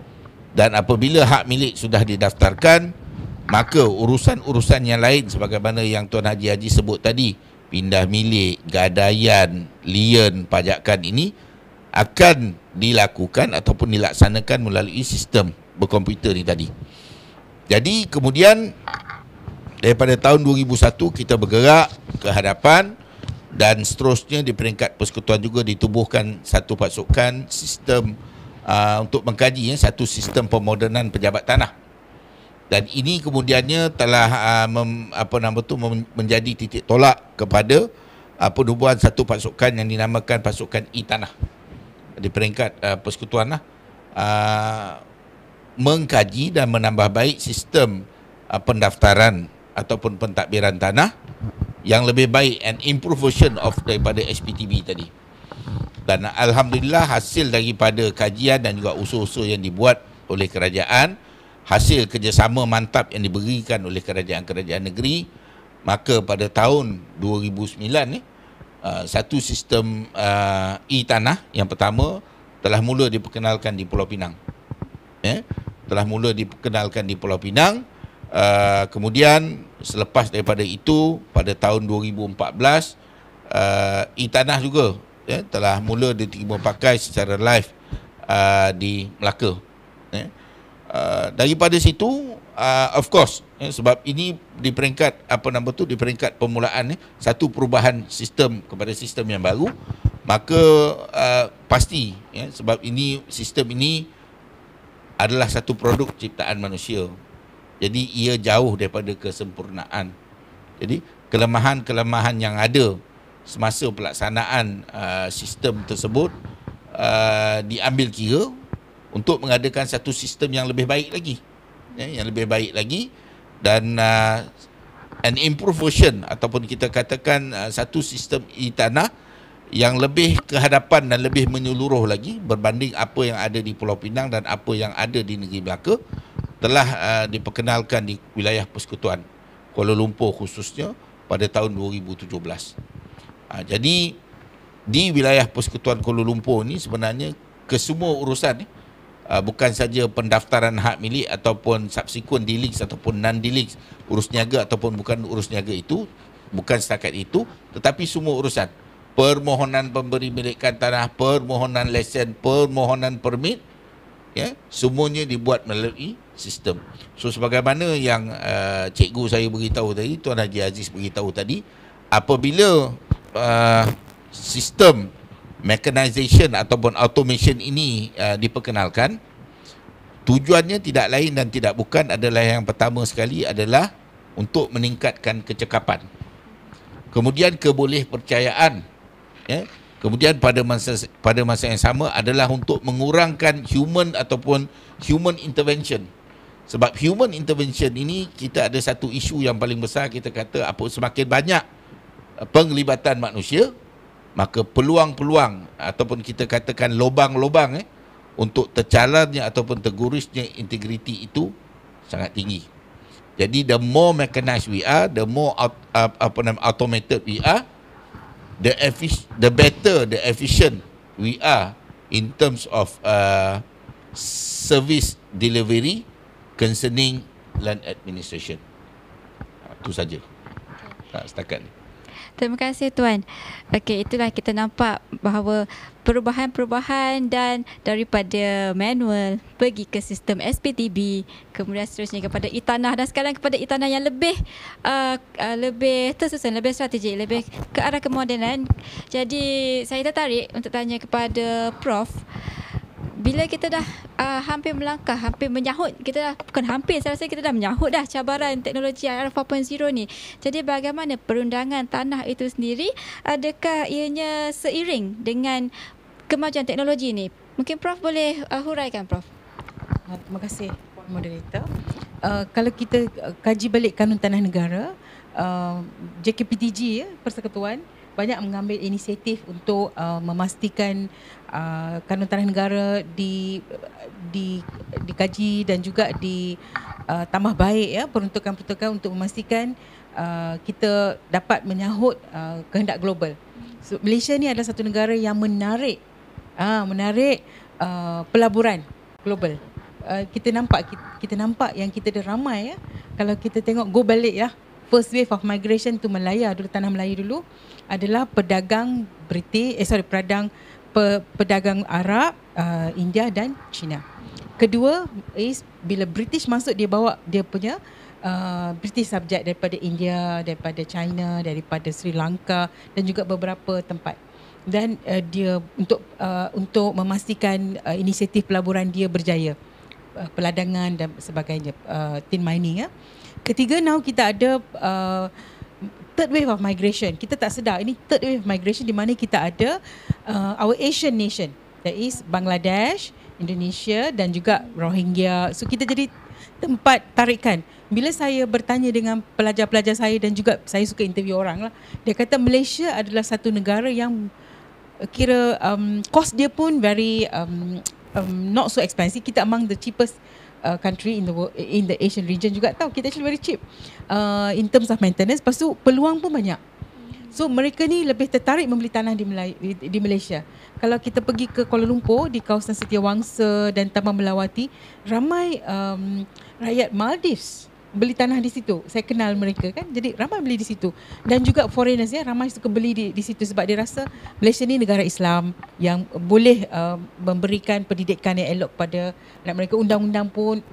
dan apabila hak milik sudah didaftarkan, maka urusan-urusan yang lain sebagaimana yang Tuan Haji sebut tadi, pindah milik, gadaian, lien, pajakan ini akan dilakukan ataupun dilaksanakan melalui sistem berkomputer ni tadi. Jadi kemudian daripada tahun 2001 kita bergerak ke hadapan, dan seterusnya di peringkat persekutuan juga ditubuhkan satu pasukan sistem untuk mengkaji satu sistem pemodenan pejabat tanah. Dan ini kemudiannya telah menjadi titik tolak kepada penubuhan satu pasukan yang dinamakan pasukan E-Tanah di peringkat persekutuan mengkaji dan menambah baik sistem pendaftaran ataupun pentadbiran tanah yang lebih baik, and improve version of daripada SPTB tadi. Dan alhamdulillah, hasil daripada kajian dan juga usul-usul yang dibuat oleh kerajaan, hasil kerjasama mantap yang diberikan oleh kerajaan-kerajaan negeri, maka pada tahun 2009 satu sistem E-Tanah yang pertama telah mula diperkenalkan di Pulau Pinang. Telah mula diperkenalkan di Pulau Pinang. Kemudian selepas daripada itu, pada tahun 2014 E-Tanah juga telah mula diterima pakai secara live di Melaka. Daripada situ, of course, sebab ini di peringkat di peringkat permulaan satu perubahan sistem kepada sistem yang baru, maka pasti sebab ini, sistem ini adalah satu produk ciptaan manusia. Jadi ia jauh daripada kesempurnaan. Jadi kelemahan-kelemahan yang ada semasa pelaksanaan sistem tersebut diambil kira untuk mengadakan satu sistem yang lebih baik lagi, yang lebih baik lagi, dan an improved version ataupun kita katakan satu sistem E-Tanah yang lebih ke hadapan dan lebih menyeluruh lagi berbanding apa yang ada di Pulau Pinang dan apa yang ada di negeri Melaka, telah diperkenalkan di wilayah persekutuan Kuala Lumpur khususnya pada tahun 2017. Jadi di wilayah persekutuan Kuala Lumpur ni sebenarnya kesemua urusan bukan saja pendaftaran hak milik ataupun subsequent dealings ataupun non-dealings, urus niaga ataupun bukan urus niaga, itu bukan setakat itu, tetapi semua urusan permohonan pemberi milikan tanah, permohonan lesen, permohonan permit, semuanya dibuat melalui sistem. So sebagaimana yang cikgu saya beritahu tadi, Tuan Haji Aziz beritahu tadi, apabila sistem mechanization ataupun automation ini diperkenalkan, tujuannya tidak lain dan tidak bukan adalah, yang pertama sekali adalah untuk meningkatkan kecekapan, kemudian kebolehpercayaan Kemudian pada masa yang sama adalah untuk mengurangkan human ataupun human intervention. Sebab human intervention ini kita ada satu isu yang paling besar, kita kata apa semakin banyak penglibatan manusia, maka peluang-peluang ataupun kita katakan lubang-lubang untuk tercalarnya ataupun tergurusnya integriti itu sangat tinggi. Jadi the more mechanized we are, the more automated we are, the better, the efficient we are in terms of service delivery concerning land administration. Itu saja. Setakat ni. Terima kasih Tuan. Okey, itulah kita nampak bahawa perubahan-perubahan dan daripada manual pergi ke sistem SPTB, kemudian seterusnya kepada e-tanah dan sekarang kepada e-tanah yang lebih lebih tersusun, lebih strategik, lebih ke arah kemodenan. Jadi saya tertarik untuk tanya kepada Prof, bila kita dah hampir melangkah, hampir menyahut, kita dah, bukan hampir, saya rasa kita dah menyahut dah cabaran teknologi IR 4.0 ni. Jadi bagaimana perundangan tanah itu sendiri, adakah ianya seiring dengan kemajuan teknologi ni? Mungkin Prof boleh huraikan, Prof. Terima kasih Puan Moderator. Kalau kita kaji balik kanun tanah negara, JKPTG Persekutuan banyak mengambil inisiatif untuk memastikan kanun tanah negara dikaji dan juga ditambah baik peruntukan-peruntukan untuk memastikan kita dapat menyahut kehendak global. So, Malaysia ni adalah satu negara yang menarik pelaburan global. Kita nampak yang kita ada ramai kalau kita tengok go balik first wave of migration to Malaya dulu, tanah Melayu dulu adalah pedagang pedagang Arab, India dan China. Kedua is bila British masuk, dia bawa dia punya British subject daripada India, daripada China, daripada Sri Lanka dan juga beberapa tempat. Dan dia untuk memastikan inisiatif pelaburan dia berjaya, peladangan dan sebagainya, tin mining Ketiga, now kita ada third wave of migration. Kita tak sedar ini third wave of migration di mana kita ada our Asian nation, that is Bangladesh, Indonesia dan juga Rohingya. So kita jadi tempat tarikan. Bila saya bertanya dengan pelajar-pelajar saya dan juga saya suka interview orang dia kata Malaysia adalah satu negara yang kira cost dia pun very not so expensive. Kita among the cheapest country in the world, in the Asian region juga tahu. Kita actually very cheap in terms of maintenance. Lepas tu peluang pun banyak. So mereka ni lebih tertarik membeli tanah di Malaysia. Kalau kita pergi ke Kuala Lumpur, di kawasan Setiawangsa dan Taman Melawati, ramai rakyat Maldives beli tanah di situ. Saya kenal mereka kan. Jadi ramai beli di situ. Dan juga foreigners ramai suka beli di situ sebab dia rasa Malaysia ni negara Islam yang boleh memberikan pendidikan yang elok pada anak mereka. Undang-undang pun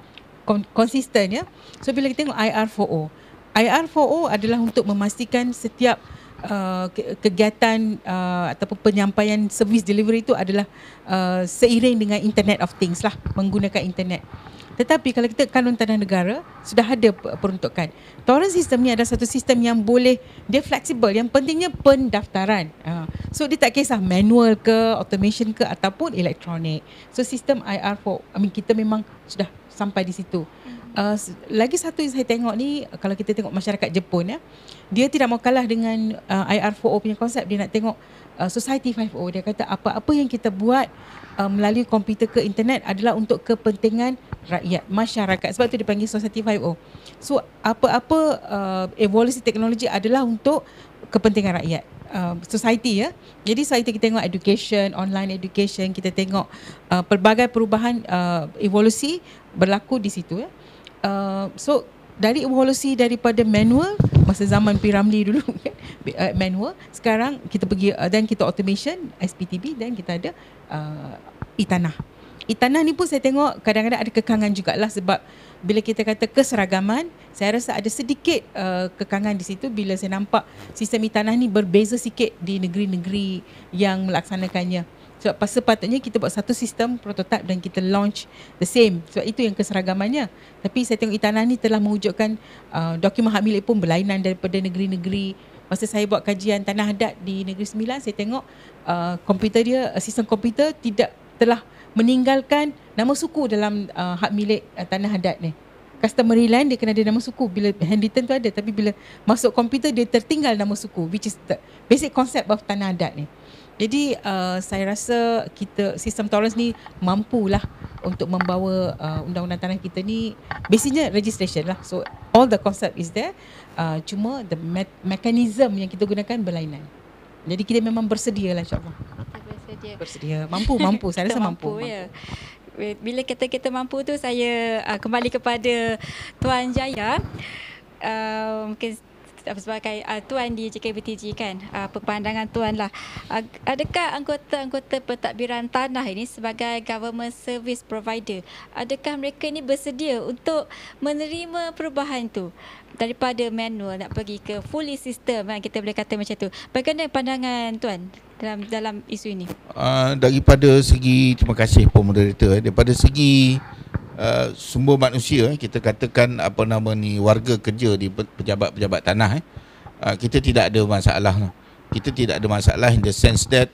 konsisten So bila kita tengok IR4O, IR4O adalah untuk memastikan setiap kegiatan ataupun penyampaian service delivery itu adalah seiring dengan Internet of Things menggunakan internet. Tetapi kalau kita kanun tanah negara sudah ada peruntukan. Torrent system ni adalah satu sistem yang boleh, dia fleksibel. Yang pentingnya pendaftaran. So dia tak kisah manual ke, automation ke ataupun elektronik. So sistem IR4, kita memang sudah sampai di situ. Lagi satu yang saya tengok ni, kalau kita tengok masyarakat Jepun dia tidak mau kalah dengan IR4O punya konsep. Dia nak tengok Society 5.0. Dia kata apa-apa yang kita buat melalui komputer ke internet adalah untuk kepentingan rakyat, masyarakat. Sebab tu dipanggil Society 5.0. So apa-apa evolusi teknologi adalah untuk kepentingan rakyat, society Jadi society kita tengok education, online education, kita tengok pelbagai perubahan evolusi berlaku di situ So dari evolusi daripada manual masa zaman P. Ramlee dulu manual, sekarang kita pergi dan kita automation SPTB dan kita ada e-tanah. E-tanah ni pun saya tengok kadang-kadang ada kekangan jugalah sebab bila kita kata keseragaman, saya rasa ada sedikit kekangan di situ bila saya nampak sistem e-tanah ni berbeza sikit di negeri-negeri yang melaksanakannya. Sebab sepatutnya kita buat satu sistem prototype dan kita launch the same. Sebab itu yang keseragamannya. Tapi saya tengok e-tanah ni telah mewujudkan dokumen hak milik pun berlainan daripada negeri-negeri masa saya buat kajian tanah adat di Negeri Sembilan, saya tengok komputer dia, sistem komputer telah meninggalkan nama suku dalam hak milik tanah adat ni. Customary land dia kena ada nama suku, bila handwritten tu ada, tapi bila masuk komputer dia tertinggal nama suku, which is the basic concept of tanah adat ni. Jadi saya rasa sistem Torrens ni mampulah untuk membawa undang-undang tanah kita ni, basicnya registration lah. So all the concept is there, cuma the mechanism yang kita gunakan berlainan. Jadi kita memang bersedia lah, insyaAllah. Bersedia. Mampu. Saya rasa mampu. Ya. Bila kita mampu tu, saya kembali kepada Tuan Jaya. Mungkin sebagai Tuan di JKBTG kan, pandangan Tuan lah. Adakah anggota-anggota pentadbiran tanah ini sebagai government service provider, adakah mereka ni bersedia untuk menerima perubahan tu daripada manual nak pergi ke fully system, kan, kita boleh kata macam tu. Bagaimana pandangan Tuan dalam isu ini? Daripada segi, terima kasih moderator, daripada segi sumber manusia, kita katakan warga kerja di pejabat-pejabat tanah, kita tidak ada masalah. Kita tidak ada masalah in the sense that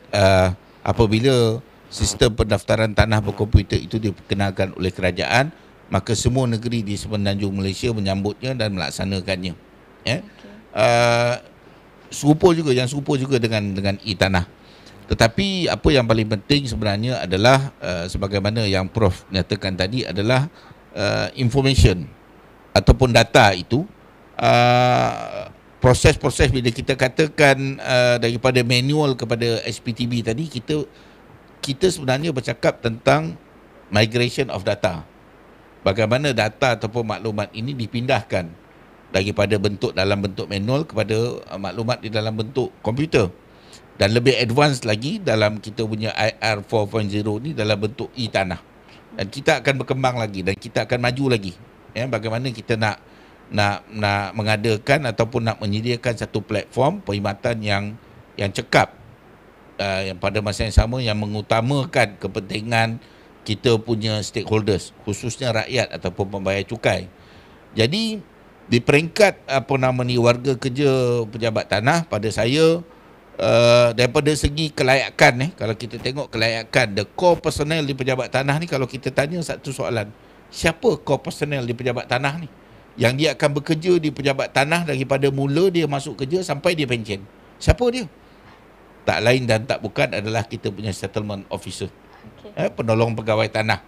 apabila sistem pendaftaran tanah berkomputer itu diperkenalkan oleh kerajaan, maka semua negeri di semenanjung Malaysia menyambutnya dan melaksanakannya. Serupa juga dengan e-tanah. Tetapi apa yang paling penting sebenarnya adalah sebagaimana yang Prof nyatakan tadi adalah information ataupun data itu, proses-proses bila kita katakan daripada manual kepada SPTB tadi, kita sebenarnya bercakap tentang migration of data. Bagaimana data ataupun maklumat ini dipindahkan daripada dalam bentuk manual kepada maklumat di dalam bentuk komputer. Dan lebih advance lagi dalam kita punya IR 4.0 ni dalam bentuk e-tanah. Dan kita akan berkembang lagi dan kita akan maju lagi. Bagaimana kita nak mengadakan ataupun nak menyediakan satu platform perkhidmatan yang cekap, yang pada masa yang sama yang mengutamakan kepentingan kita punya stakeholders, khususnya rakyat ataupun pembayar cukai. Jadi di peringkat warga kerja pejabat tanah, pada saya daripada segi kelayakan, kalau kita tengok kelayakan, the core personnel di pejabat tanah ni, kalau kita tanya satu soalan, siapa core personnel di pejabat tanah ni yang dia akan bekerja di pejabat tanah daripada mula dia masuk kerja sampai dia pencen? Siapa dia? Tak lain dan tak bukan adalah kita punya settlement officer, penolong pegawai tanah.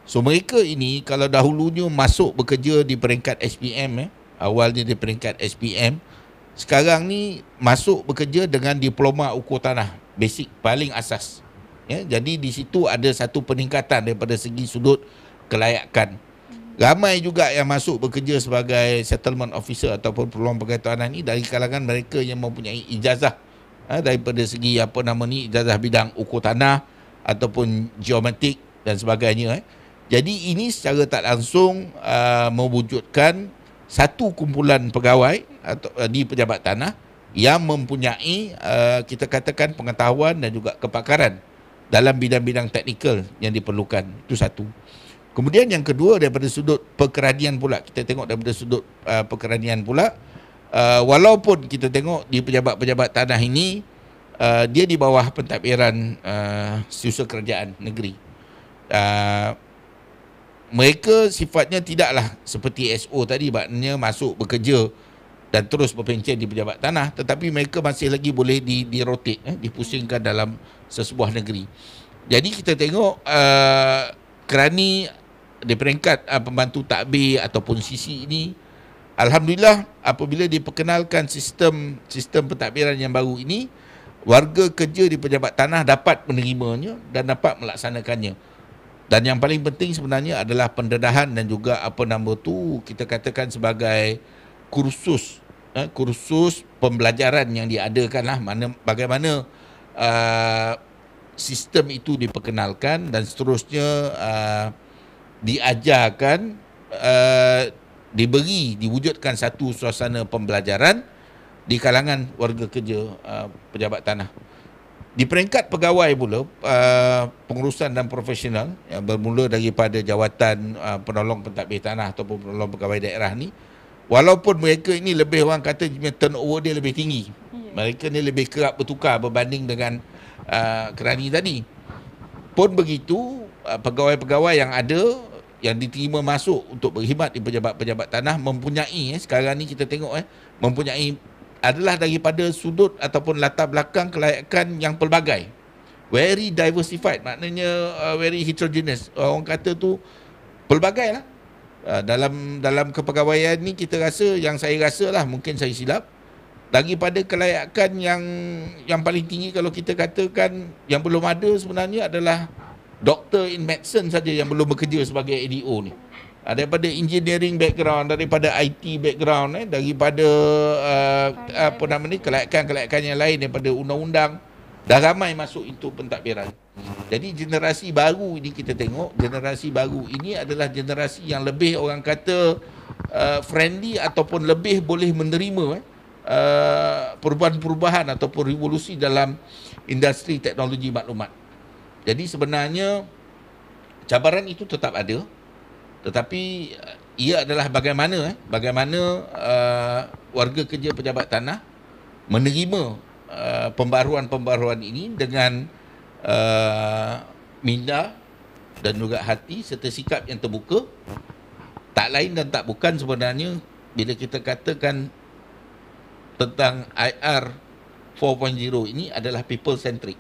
So mereka ini kalau dahulunya masuk bekerja di peringkat SPM, awalnya di peringkat SPM, sekarang ni masuk bekerja dengan diploma ukur tanah basic paling asas. Jadi di situ ada satu peningkatan daripada segi sudut kelayakan. Ramai juga yang masuk bekerja sebagai settlement officer ataupun penolong pegawai tanah ni dari kalangan mereka yang mempunyai ijazah daripada segi ijazah bidang ukur tanah ataupun geometrik dan sebagainya. Jadi ini secara tak langsung mewujudkan satu kumpulan pegawai di pejabat tanah yang mempunyai kita katakan pengetahuan dan juga kepakaran dalam bidang-bidang teknikal yang diperlukan. Itu satu. Kemudian yang kedua, daripada sudut pekeranian pula, kita tengok daripada sudut pekeranian pula, walaupun kita tengok di pejabat-pejabat tanah ini dia di bawah pentadbiran setiausaha kerajaan negeri, mereka sifatnya tidaklah seperti SO tadi, maknanya masuk bekerja dan terus berpencen di pejabat tanah, tetapi mereka masih lagi boleh di-rotate, dipusingkan dalam sesebuah negeri. Jadi kita tengok kerani di peringkat pembantu takbir ataupun CC ini, alhamdulillah apabila diperkenalkan sistem pentadbiran yang baru ini, warga kerja di pejabat tanah dapat menerimanya dan dapat melaksanakannya. Dan yang paling penting sebenarnya adalah pendedahan dan juga kita katakan sebagai kursus pembelajaran yang diadakan lah, bagaimana sistem itu diperkenalkan dan seterusnya diajarkan, diwujudkan satu suasana pembelajaran di kalangan warga kerja pejabat tanah. Di peringkat pegawai pula, pengurusan dan profesional yang bermula daripada jawatan penolong pentadbir tanah ataupun penolong pegawai daerah ni, Walaupun mereka ini lebih, orang kata turnover dia lebih tinggi. Mereka ni lebih kerap bertukar berbanding dengan kerani tadi. Pun begitu, pegawai-pegawai yang ada yang diterima masuk untuk berkhidmat di pejabat-pejabat tanah mempunyai sekarang ni kita tengok mempunyai adalah daripada sudut ataupun latar belakang kelayakan yang pelbagai. Very diversified, maknanya very heterogeneous. Orang kata tu pelbagai lah. Dalam kepegawaian ni kita rasa, yang saya rasa lah, mungkin saya silap, daripada kelayakan yang paling tinggi kalau kita katakan yang belum ada sebenarnya adalah doktor in medicine saja yang belum bekerja sebagai ADO ni. Daripada engineering background, daripada IT background, daripada kelayakan-kelayakan yang lain, daripada undang-undang, dah ramai masuk itu pentadbiran. Jadi generasi baru ini kita tengok, generasi baru ini adalah generasi yang lebih, orang kata friendly ataupun lebih boleh menerima perubahan-perubahan ataupun revolusi dalam industri teknologi maklumat. Jadi sebenarnya cabaran itu tetap ada, tetapi ia adalah bagaimana warga kerja pejabat tanah menerima pembaruan-pembaruan ini dengan minda dan juga hati serta sikap yang terbuka. Tak lain dan tak bukan sebenarnya bila kita katakan tentang IR 4.0 ini adalah people centric.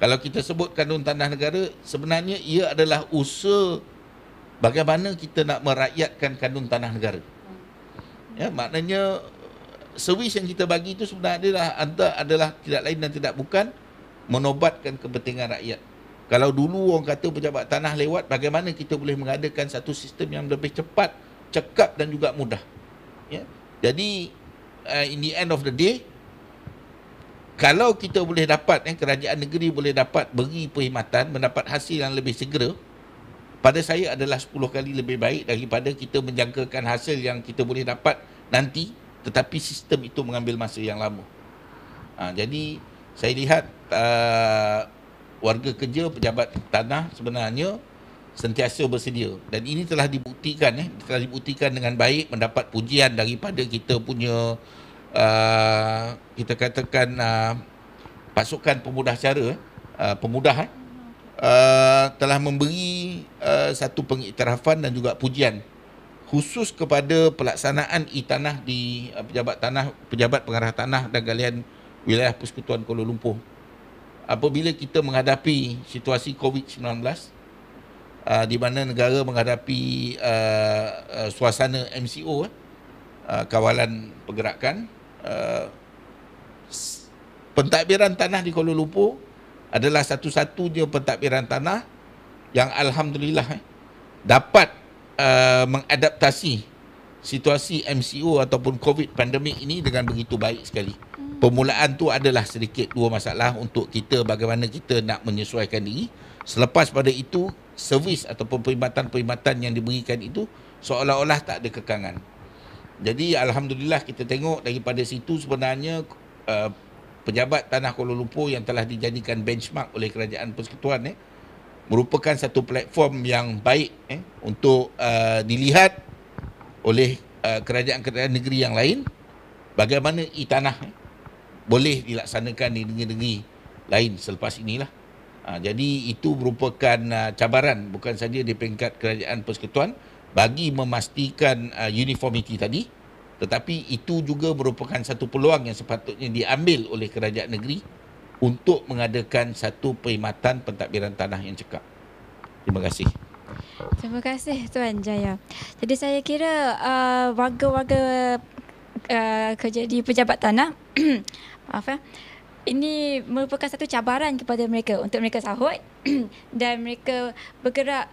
Kalau kita sebut kanun tanah negara, sebenarnya ia adalah usaha bagaimana kita nak merakyatkan kanun tanah negara. Maknanya servis yang kita bagi itu sebenarnya adalah tidak lain dan tidak bukan menobatkan kepentingan rakyat. Kalau dulu orang kata pejabat tanah lewat, bagaimana kita boleh mengadakan satu sistem yang lebih cepat, cekap dan juga mudah. Jadi in the end of the day, kalau kita boleh dapat, kerajaan negeri boleh dapat beri perkhidmatan, mendapat hasil yang lebih segera, pada saya adalah 10 kali lebih baik daripada kita menjangkakan hasil yang kita boleh dapat nanti, tetapi sistem itu mengambil masa yang lama. Jadi saya lihat warga kerja pejabat tanah sebenarnya sentiasa bersedia, dan ini telah dibuktikan dengan baik, mendapat pujian daripada kita punya kita katakan pasukan pemudah cara telah memberi satu pengiktirafan dan juga pujian khusus kepada pelaksanaan e-tanah di pejabat pengarah tanah dan galian wilayah Persekutuan Kuala Lumpur. Apabila kita menghadapi situasi COVID-19 di mana negara menghadapi suasana MCO, kawalan pergerakan, pentadbiran tanah di Kuala Lumpur adalah satu-satunya pentadbiran tanah yang alhamdulillah dapat mengadaptasi situasi MCO ataupun COVID pandemik ini dengan begitu baik sekali. Permulaan tu adalah sedikit dua masalah untuk kita bagaimana kita nak menyesuaikan diri. Selepas pada itu, servis ataupun perkhidmatan-perkhidmatan yang diberikan itu seolah-olah tak ada kekangan. Jadi alhamdulillah kita tengok daripada situ sebenarnya pejabat tanah Kuala Lumpur yang telah dijadikan benchmark oleh Kerajaan Persekutuan merupakan satu platform yang baik untuk dilihat oleh kerajaan-kerajaan negeri yang lain bagaimana e-tanah boleh dilaksanakan di negeri-negeri lain selepas inilah. Jadi itu merupakan cabaran bukan saja di peringkat Kerajaan Persekutuan bagi memastikan uniformity tadi, tetapi itu juga merupakan satu peluang yang sepatutnya diambil oleh kerajaan negeri untuk mengadakan satu perkhidmatan pentadbiran tanah yang cekap. Terima kasih. Terima kasih Tuan Jaya. Jadi saya kira warga-warga kerja di pejabat tanah maaf ini merupakan satu cabaran kepada mereka untuk mereka sahut dan mereka bergerak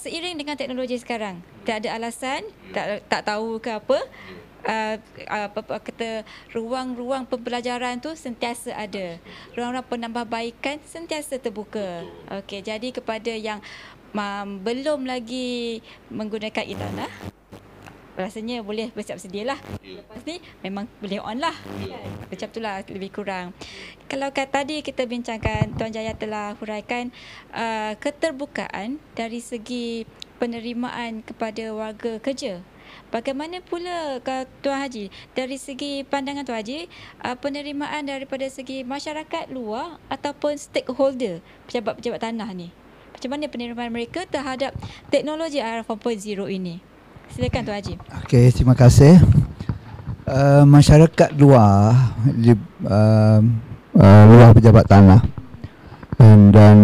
seiring dengan teknologi sekarang. Tak ada alasan, tak tahu ke apa, kata ruang-ruang pembelajaran tu sentiasa ada. Ruang-ruang penambahbaikan sentiasa terbuka. Okey, jadi kepada yang belum lagi menggunakan e-tanah, rasanya boleh bersiap sedialah. Lepas ni memang boleh on lah. Macam itulah lebih kurang. Kalau tadi kita bincangkan, Tuan Jaya telah huraikan keterbukaan dari segi penerimaan kepada warga kerja. Bagaimana pula Tuan Haji, dari segi pandangan Tuan Haji, penerimaan daripada segi masyarakat luar ataupun stakeholder pejabat-pejabat tanah ni? Macam mana penerimaan mereka terhadap teknologi IR 4.0 ini? Silakan Tuan Haji. Okey, terima kasih. Masyarakat luar luar pejabat tanah dan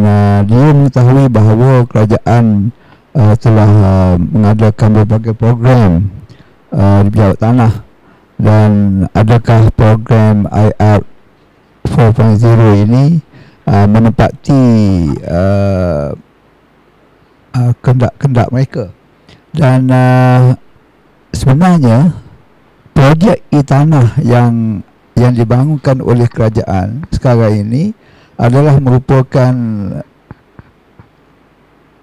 dia mengetahui bahawa kerajaan telah mengadakan berbagai program di pejabat tanah, dan adakah program IR 4.0 ini menepati kehendak mereka. Dan sebenarnya projek e-tanah yang dibangunkan oleh kerajaan sekarang ini adalah merupakan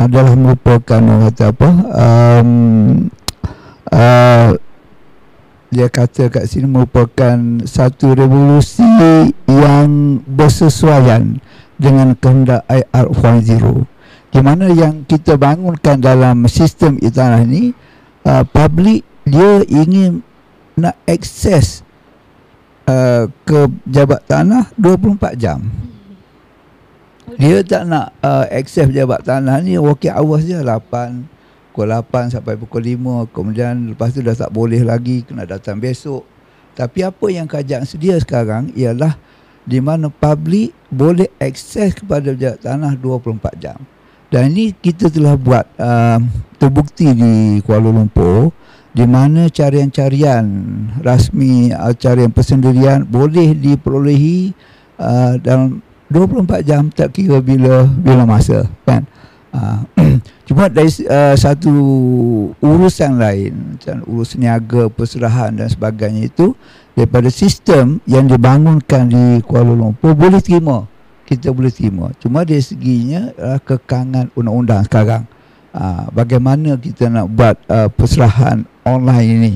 orang kata apa, dia kata kat sini merupakan satu revolusi yang bersesuaian dengan kehendak IR 4.0, di mana yang kita bangunkan dalam sistem e-tanah ni, public dia ingin nak akses ke pejabat tanah 24 jam. Dia tak nak akses pejabat tanah ni working hours je, pukul 8 sampai pukul 5, kemudian lepas tu dah tak boleh lagi, kena datang besok. Tapi apa yang kerajaan sedia sekarang ialah di mana public boleh akses kepada pejabat tanah 24 jam. Dan ini kita telah buat terbukti di Kuala Lumpur, di mana carian-carian rasmi, carian persendirian boleh diperolehi dalam 24 jam, tak kira bila masa, kan. Cuma dari satu urusan lain, macam urus niaga, perserahan dan sebagainya, itu daripada sistem yang dibangunkan di Kuala Lumpur boleh terima, kita boleh terima. Cuma dari seginya kekangan undang-undang sekarang, bagaimana kita nak buat perserahan online ini,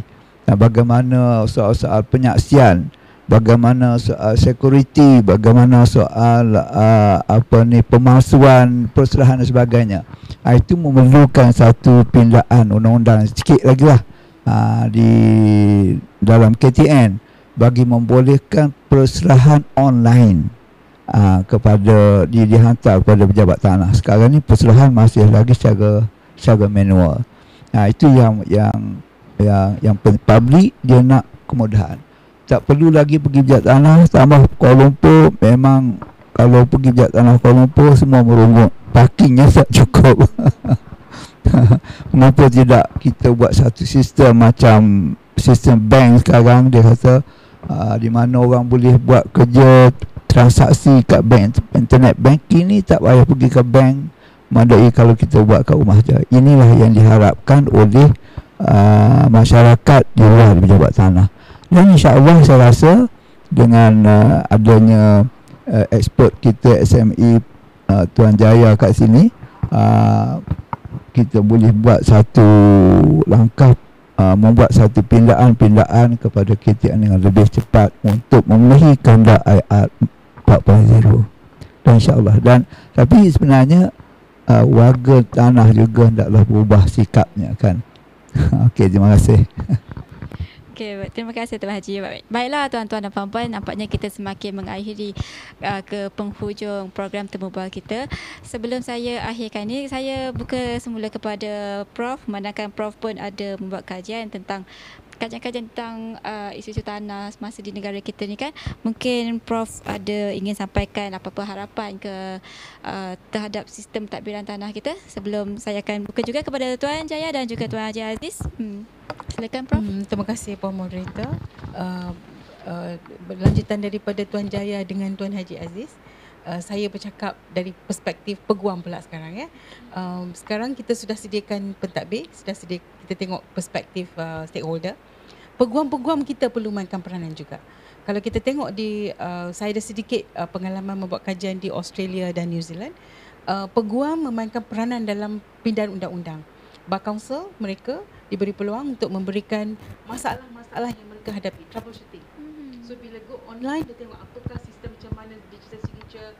bagaimana soal-soal penyaksian, bagaimana soal security, bagaimana soal pemalsuan perserahan dan sebagainya. Itu memerlukan satu pindaan undang-undang sikit lagi lah di dalam KTN bagi membolehkan perserahan online kepada dihantar kepada pejabat tanah. Sekarang ni perserahan masih lagi secara manual. Itu yang public dia nak kemudahan. Tak perlu lagi pergi pejabat tanah. Tambah Kuala Lumpur, memang kalau pergi pejabat tanah Kuala Lumpur semua merungut, parkingnya tak cukup. Kenapa tidak kita buat satu sistem macam sistem bank sekarang? Dia kata di mana orang boleh buat kerja transaksi kat bank, internet banking ni tak payah pergi ke bank, madai kalau kita buat kat rumah je. Inilah yang diharapkan oleh masyarakat di luar pejabat tanah. Dan insya-Allah saya rasa dengan adanya expert kita SME Tuan Jaya kat sini, kita boleh buat satu langkah, membuat satu pindaan kepada KTN yang lebih cepat untuk memenuhi kehendak IR 4.0. Dan insya-Allah, dan tapi sebenarnya warga tanah juga hendaklah berubah sikapnya, kan. Okey, terima kasih. Okay, terima kasih Tuan Haji. Baiklah tuan-tuan dan puan-puan, nampaknya kita semakin mengakhiri ke penghujung program Temu Bual kita. Sebelum saya akhirkan ini, saya buka semula kepada Prof, memandangkan Prof pun ada membuat kajian tentang tentang isu-isu tanah semasa di negara kita ni, kan. Mungkin Prof ada ingin sampaikan apa-apa harapan ke terhadap sistem tadbiran tanah kita sebelum saya akan buka juga kepada Tuan Jaya dan juga Tuan Haji Aziz. Silakan Prof. Terima kasih Puan Moderator. Berlanjutan daripada Tuan Jaya dengan Tuan Haji Aziz, saya bercakap dari perspektif peguam pula sekarang, ya. Sekarang kita sudah sediakan pentadbir, kita tengok perspektif stakeholder. Peguam-peguam kita perlu mainkan peranan juga. Kalau kita tengok saya ada sedikit pengalaman membuat kajian di Australia dan New Zealand. Peguam memainkan peranan dalam pindaan undang-undang. Bar Council mereka diberi peluang untuk memberikan masalah-masalah yang mereka hadapi, troubleshooting. So bila go online, dia tengok apakah sistem macam mana digital signature.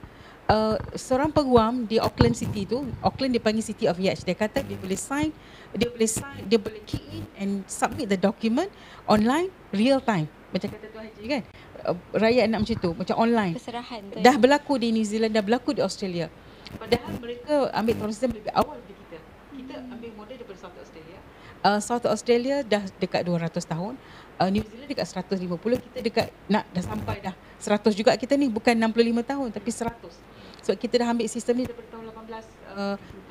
Seorang peguam di Auckland City tu, Auckland dia panggil City of Yacht. Dia kata dia boleh sign, dia boleh key in and submit the document online real time. Macam kata Tuan Haji kan, rakyat nak macam tu, macam online. Keserahan tu. Dah berlaku di New Zealand, dah berlaku di Australia. Padahal mereka ambil tauran sistem lebih awal daripada kita. Kita ambil model daripada South Australia. South Australia dah dekat 200 tahun. New Zealand dekat 150, kita dekat dah sampai dah 100 juga kita ni, bukan 65 tahun tapi 100. So kita dah ambil sistem ni daripada tahun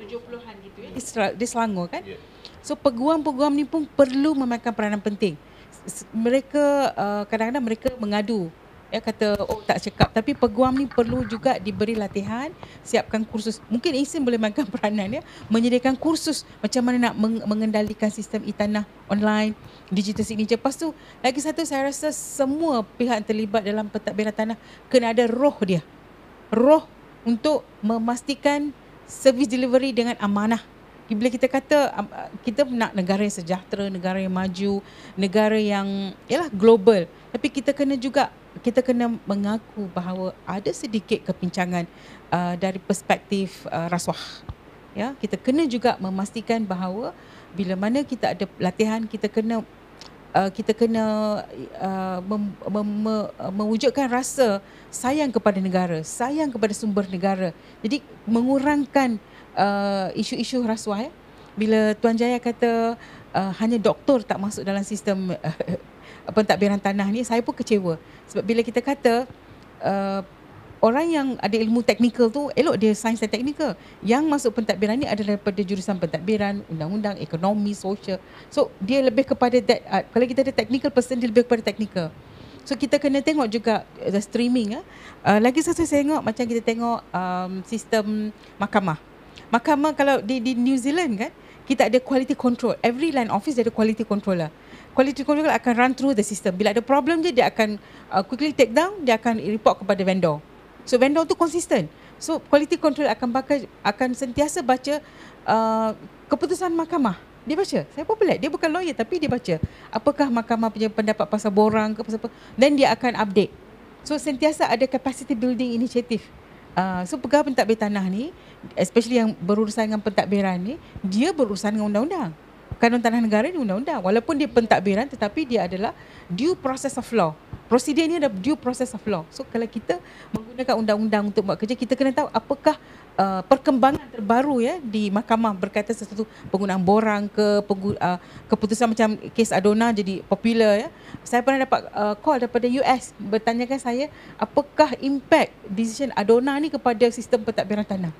1870-an gitu ya. Di Selangor kan. So peguam-peguam ni pun perlu memainkan peranan penting. Mereka kadang-kadang mereka mengadu, ya, kata tak cekap, tapi peguam ni perlu juga diberi latihan, siapkan kursus. Mungkin ISIN boleh mainkan peranan, ya, menyediakan kursus macam mana nak mengendalikan sistem e-tanah online, digital signature. Lepas tu lagi satu, saya rasa semua pihak yang terlibat dalam pentadbiran tanah kena ada roh dia, roh untuk memastikan servis delivery dengan amanah. Bila kita kata kita nak negara yang sejahtera, negara yang maju, negara yang global, tapi kita kena mengaku bahawa ada sedikit kepincangan dari perspektif rasuah. Ya, kita kena juga memastikan bahawa bila mana kita ada latihan, kita kena mewujudkan rasa sayang kepada negara, sayang kepada sumber negara. Jadi mengurangkan isu-isu rasuah. Bila Tuan Jaya kata hanya doktor tak masuk dalam sistem pentadbiran tanah ni, saya pun kecewa. Sebab bila kita kata orang yang ada ilmu teknikal tu, elok dia sains dan teknikal. Yang masuk pentadbiran ni adalah daripada jurusan pentadbiran, undang-undang, ekonomi, sosial. So dia lebih kepada that. Kalau kita ada technical person, dia lebih kepada technical. So kita kena tengok juga the streaming. Lagi satu saya tengok, macam kita tengok sistem mahkamah. Mahkamah kalau di New Zealand kan, kita ada quality control. Every line office dia ada quality controller. Quality controller akan run through the system. Bila ada problem je, dia akan quickly take down, dia akan report kepada vendor. So vendor tu konsisten. So quality control akan sentiasa baca keputusan mahkamah. Dia baca. Saya pun pelik. Dia bukan lawyer tapi dia baca. Apakah mahkamah punya pendapat pasal borang ke pasal apa. Dan dia akan update. So sentiasa ada capacity building initiative. So pegawai pentadbir tanah ni, especially yang berurusan dengan pentadbiran ni, dia berurusan dengan undang-undang. Kanun Tanah Negara ni undang-undang. Walaupun dia pentadbiran tetapi dia adalah due process of law. Prosedur ni adalah due process of law. So kalau kita menggunakan undang-undang untuk buat kerja, kita kena tahu apakah perkembangan terbaru ya di mahkamah berkaitan sesuatu penggunaan borang ke keputusan macam kes Adona jadi popular ya. Saya pernah dapat call daripada US bertanyakan saya apakah impact decision Adona ni kepada sistem pentadbiran tanah.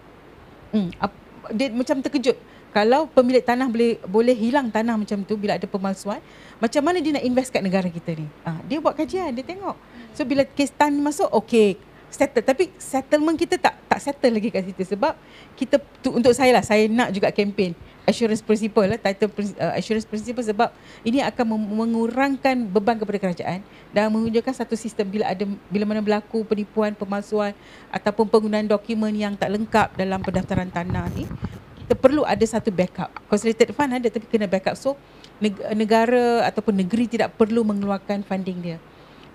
Dia macam terkejut. Kalau pemilik tanah boleh hilang tanah macam tu bila ada pemalsuan, macam mana dia nak invest kat negara kita ni? Dia buat kajian, dia tengok. So bila kes tan masuk, okey, settle. Tapi settlement kita tak settle lagi kat situ sebab kita untuk saya nak juga kempen assurance principle title assurance principle sebab ini akan mengurangkan beban kepada kerajaan dan menunjukkan satu sistem bila mana berlaku penipuan, pemalsuan ataupun penggunaan dokumen yang tak lengkap dalam pendaftaran tanah ni. Kita perlu ada satu backup. Consolidated fund ada tapi kena backup. So negara ataupun negeri tidak perlu mengeluarkan funding dia.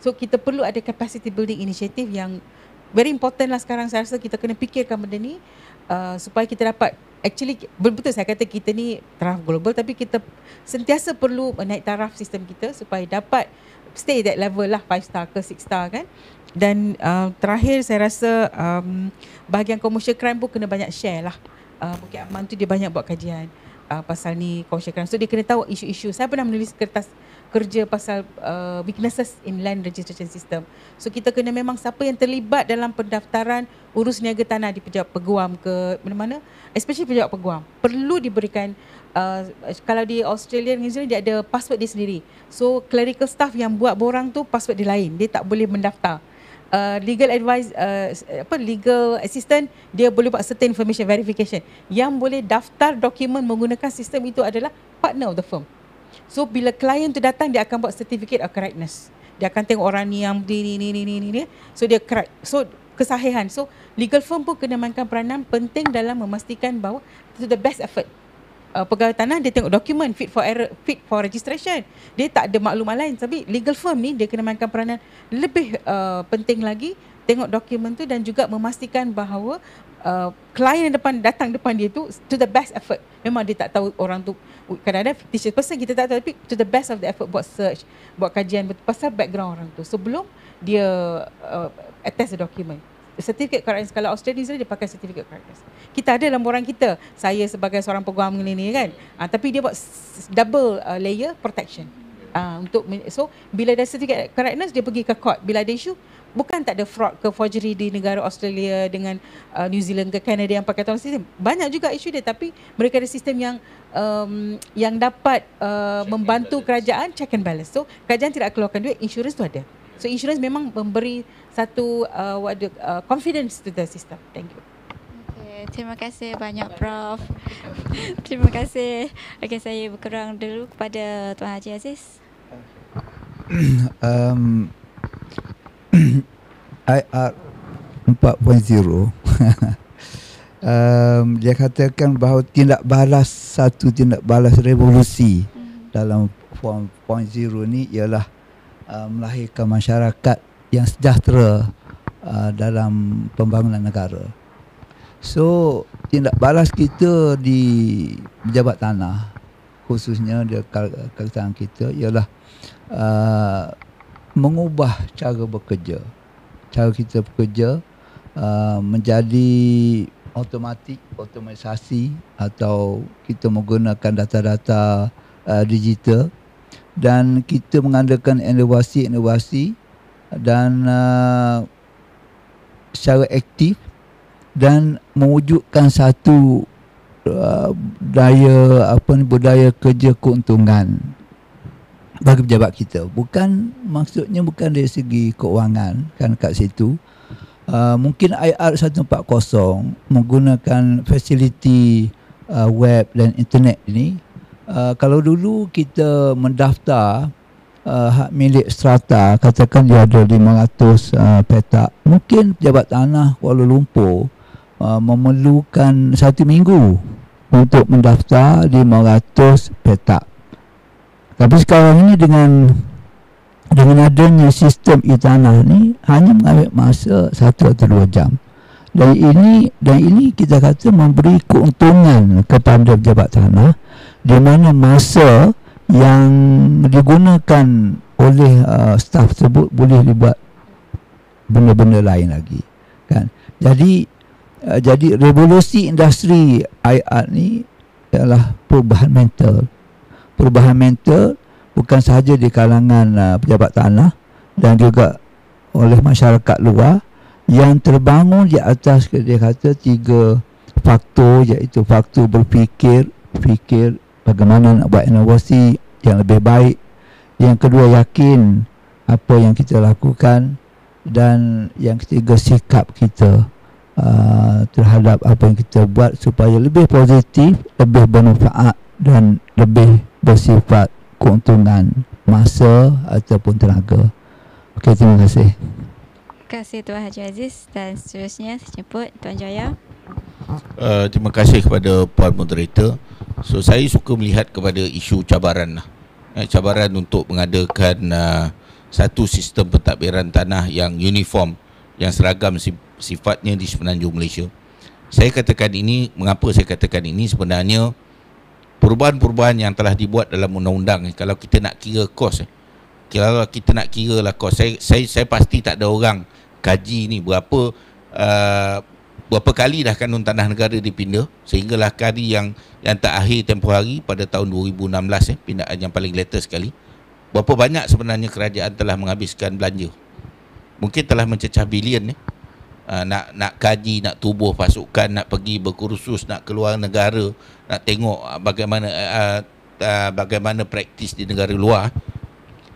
So kita perlu ada capacity building initiative yang very important lah sekarang. Saya rasa kita kena fikirkan benda ni supaya kita dapat actually betul saya kata kita ni taraf global tapi kita sentiasa perlu menaik taraf sistem kita supaya dapat stay that level lah 5 star ke 6 star kan. Dan terakhir saya rasa bahagian commercial crime pun kena banyak share lah. Bukit Aman tu dia banyak buat kajian pasal ni commercial crime. So dia kena tahu isu-isu. Saya pernah menulis kertas kerja pasal weaknesses in land registration system. So kita kena memang siapa yang terlibat dalam pendaftaran urus niaga tanah di pejabat peguam ke mana-mana, especially pejabat peguam, perlu diberikan kalau di Australia New Zealand dia ada password dia sendiri. So clerical staff yang buat borang tu password dia lain. Dia tak boleh mendaftar. Legal advice legal assistant dia boleh buat certain information verification. Yang boleh daftar dokumen menggunakan sistem itu adalah partner of the firm. So bila klien tu datang dia akan buat certificate of correctness. Dia akan tengok orang ni yang ni. So dia correct. So kesahihan. So legal firm pun kena mainkan peranan penting dalam memastikan bahawa itu the best effort. Pegawai tanah dia tengok dokumen fit for registration. Dia tak ada maklumat lain. Tapi legal firm ni dia kena mainkan peranan lebih penting lagi, tengok dokumen tu dan juga memastikan bahawa klien yang datang depan dia tu to the best effort. Memang dia tak tahu orang tu, kadang-kadang fictitious person kita tak tahu, tapi to the best of the effort buat search, buat kajian betul pasal background orang tu sebelum dia attach the document. Certificate correctness, kalau Australia dia pakai certificate correctness. Kita ada dalam orang kita, saya sebagai seorang peguam ni kan, tapi dia buat double layer protection. So bila ada certificate correctness, dia pergi ke court. Bila ada isu, bukan tak ada fraud ke forgery di negara Australia dengan New Zealand ke Canada yang pakai tahun sistem. Banyak juga isu dia, tapi mereka ada sistem yang dapat membantu kerajaan check and balance. So kerajaan tidak keluarkan duit, insurans tu ada. So insurans memang memberi satu confidence to the system. Thank you. Okay, terima kasih banyak Prof. Terima kasih. Okay, saya berkurang dulu kepada Tuan Haji Aziz. IR 4.0 dia katakan bahawa tindak balas revolusi dalam 4.0 ni ialah melahirkan masyarakat yang sejahtera dalam pembangunan negara. So tindak balas kita di pejabat tanah, khususnya di kerajaan kita, ialah mengubah cara bekerja. Cara kita bekerja menjadi otomatisasi atau kita menggunakan data-data digital, dan kita mengadakan inovasi dan secara aktif dan mewujudkan satu budaya kerja keuntungan bagi pejabat kita. Maksudnya bukan dari segi keuangan kan kat situ. Mungkin IR 140 menggunakan fasiliti web dan internet ini. Kalau dulu kita mendaftar hak milik strata, katakan dia ada 500 petak, mungkin pejabat tanah Kuala Lumpur memerlukan 1 minggu untuk mendaftar 500 petak. Tapi sekarang ini dengan adanya sistem e-tanah ni hanya mengambil masa 1 atau 2 jam. Dan ini kita kata memberi keuntungan kepada pejabat tanah, di mana masa yang digunakan oleh staf tersebut boleh dibuat benda-benda lain lagi kan. Jadi revolusi industri IR ni ialah perubahan mental bukan sahaja di kalangan pejabat tanah dan juga oleh masyarakat luar, yang terbangun di atas dia kata 3 faktor, iaitu faktor berfikir bagaimana nak buat inovasi yang lebih baik. Yang kedua, yakin apa yang kita lakukan. Dan yang ketiga, sikap kita terhadap apa yang kita buat supaya lebih positif, lebih bermanfaat dan lebih bersifat keuntungan masa ataupun tenaga. Okey, terima kasih. Terima kasih Tuan Haji Aziz, dan seterusnya saya jemput Tuan Jaya. Terima kasih kepada Puan Moderator. So saya suka melihat kepada isu cabaran cabaran untuk mengadakan satu sistem pentadbiran tanah yang uniform, yang seragam sifatnya di semenanjung Malaysia. Mengapa saya katakan ini? Sebenarnya perubahan-perubahan yang telah dibuat dalam undang-undang, kalau kita nak kira kos, kalau kita nak kira lah kos, saya pasti tak ada orang kaji ni berapa kali dah kanun tanah negara dipindah, sehinggalah kali yang terakhir tempoh hari pada tahun 2016 pindaan yang paling latest sekali. Berapa banyak sebenarnya kerajaan telah menghabiskan belanja? Mungkin telah mencecah bilion nak kaji, nak tubuh pasukan, nak pergi berkursus, nak keluar negara, nak tengok bagaimana praktis di negara luar.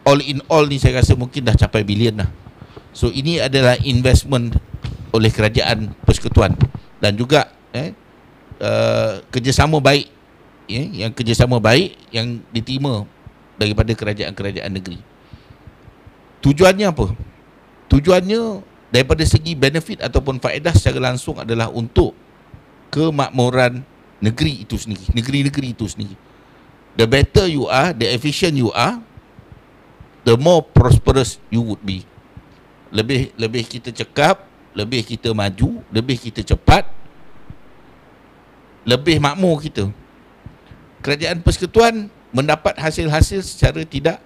All in all ni saya rasa mungkin dah capai bilion lah. So ini adalah investment oleh kerajaan persekutuan, dan juga kerjasama baik, yang kerjasama baik yang diterima daripada kerajaan-kerajaan negeri. Tujuannya apa? Tujuannya daripada segi benefit ataupun faedah secara langsung adalah untuk kemakmuran negeri itu sendiri, negeri-negeri itu sendiri. The better you are, the efficient you are, the more prosperous you would be. lebih kita cekap, lebih kita maju, lebih kita cepat, lebih makmur kita. Kerajaan Persekutuan mendapat hasil-hasil secara tidak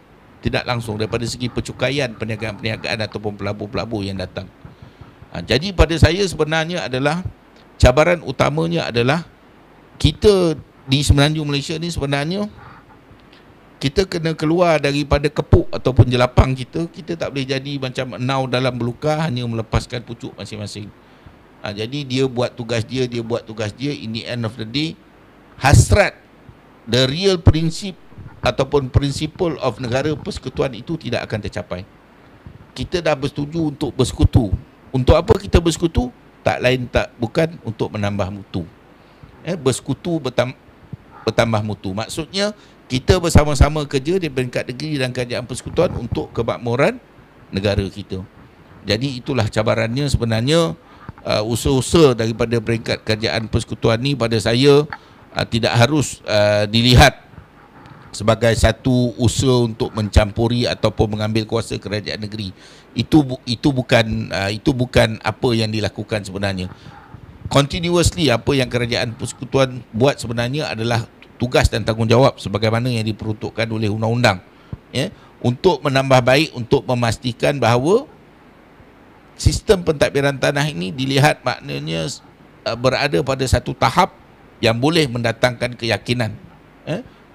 langsung daripada segi percukaian, perniagaan ataupun pelabur-pelabur yang datang. Jadi pada saya sebenarnya adalah cabaran utamanya adalah kita di Semenanjung Malaysia ni sebenarnya kita kena keluar daripada kepuk ataupun jelapang kita. Kita tak boleh jadi macam enau dalam belukar hanya melepaskan pucuk masing-masing. Jadi dia buat tugas dia, in the end of the day hasrat, the real principle ataupun principle of negara persekutuan itu tidak akan tercapai. Kita dah bersetuju untuk bersekutu. Untuk apa kita bersekutu? Bukan untuk menambah mutu. Bersekutu bertambah mutu. Maksudnya kita bersama-sama kerja di peringkat negeri dan kerajaan persekutuan untuk kemakmuran negara kita. Jadi itulah cabarannya sebenarnya. Usaha-usaha daripada peringkat kerajaan persekutuan ni pada saya tidak harus dilihat sebagai satu usaha untuk mencampuri ataupun mengambil kuasa kerajaan negeri. Itu bukan apa yang dilakukan sebenarnya. Continuously apa yang kerajaan persekutuan buat sebenarnya adalah tugas dan tanggungjawab sebagaimana yang diperuntukkan oleh undang-undang, untuk menambah baik, untuk memastikan bahawa sistem pentadbiran tanah ini dilihat maknanya berada pada satu tahap yang boleh mendatangkan keyakinan,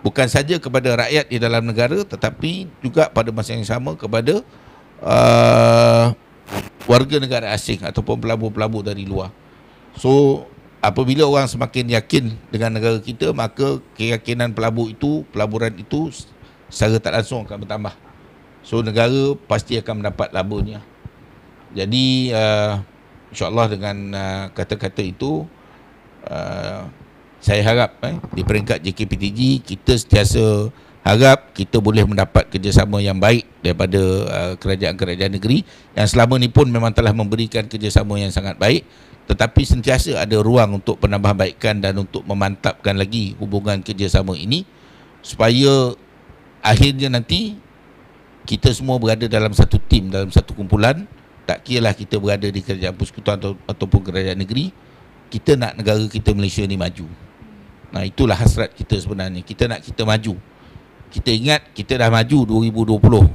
bukan saja kepada rakyat di dalam negara tetapi juga pada masa yang sama kepada warga negara asing ataupun pelabur-pelabur dari luar. So apabila orang semakin yakin dengan negara kita, maka keyakinan pelaburan itu secara tak langsung akan bertambah. So negara pasti akan mendapat labanya. Jadi insyaAllah dengan kata-kata itu saya harap di peringkat JKPTG kita sentiasa harap kita boleh mendapat kerjasama yang baik daripada kerajaan-kerajaan negeri yang selama ni pun memang telah memberikan kerjasama yang sangat baik, tetapi sentiasa ada ruang untuk penambahbaikan dan untuk memantapkan lagi hubungan kerjasama ini supaya akhirnya nanti kita semua berada dalam satu tim, dalam satu kumpulan. Tak kiralah kita berada di kerajaan persekutuan ataupun kerajaan negeri, kita nak negara kita Malaysia ni maju. Nah, itulah hasrat kita sebenarnya. Kita nak kita maju. Kita ingat kita dah maju 2020,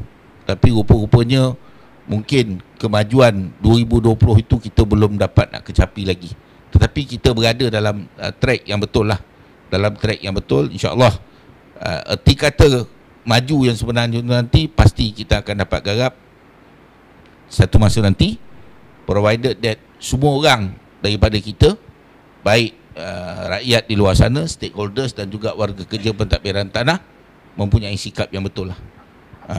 tapi rupa-rupanya mungkin kemajuan 2020 itu kita belum dapat nak kecapi lagi. Tetapi kita berada dalam track yang betul lah. Dalam track yang betul, insyaAllah erti kata maju yang sebenarnya nanti pasti kita akan dapat garap satu masa nanti, provided that semua orang daripada kita, baik rakyat di luar sana, stakeholders dan juga warga kerja pentadbiran tanah mempunyai sikap yang betul lah.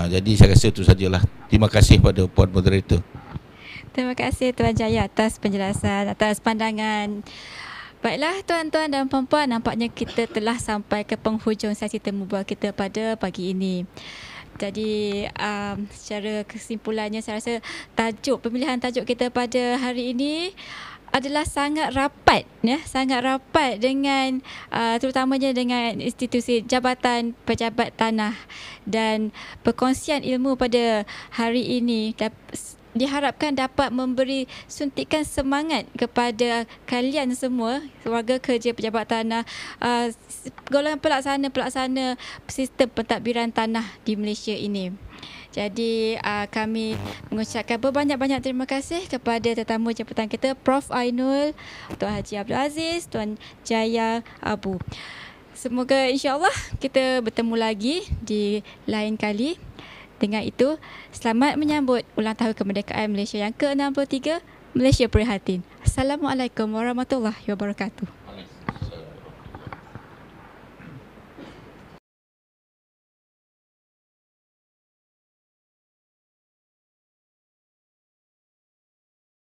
Jadi saya rasa itu sajalah. Terima kasih pada Puan Moderator. Terima kasih Tuan Jaya atas penjelasan, atas pandangan. Baiklah tuan-tuan dan puan-puan, nampaknya kita telah sampai ke penghujung sesi temu bual kita pada pagi ini. Jadi secara kesimpulannya saya rasa pemilihan tajuk kita pada hari ini adalah sangat rapat, sangat rapat dengan terutamanya dengan institusi jabatan pejabat tanah, dan perkongsian ilmu pada hari ini diharapkan dapat memberi suntikan semangat kepada kalian semua, warga kerja pejabat tanah, golongan pelaksana sistem pentadbiran tanah di Malaysia ini. Jadi kami mengucapkan berbanyak-banyak terima kasih kepada tetamu jemputan kita, Prof. Ainul, Tuan Haji Abdul Aziz, Tuan Jaya Abu. Semoga insyaAllah kita bertemu lagi di lain kali. Dengan itu, selamat menyambut ulang tahun kemerdekaan Malaysia yang ke-63, Malaysia Prihatin. Assalamualaikum warahmatullahi wabarakatuh.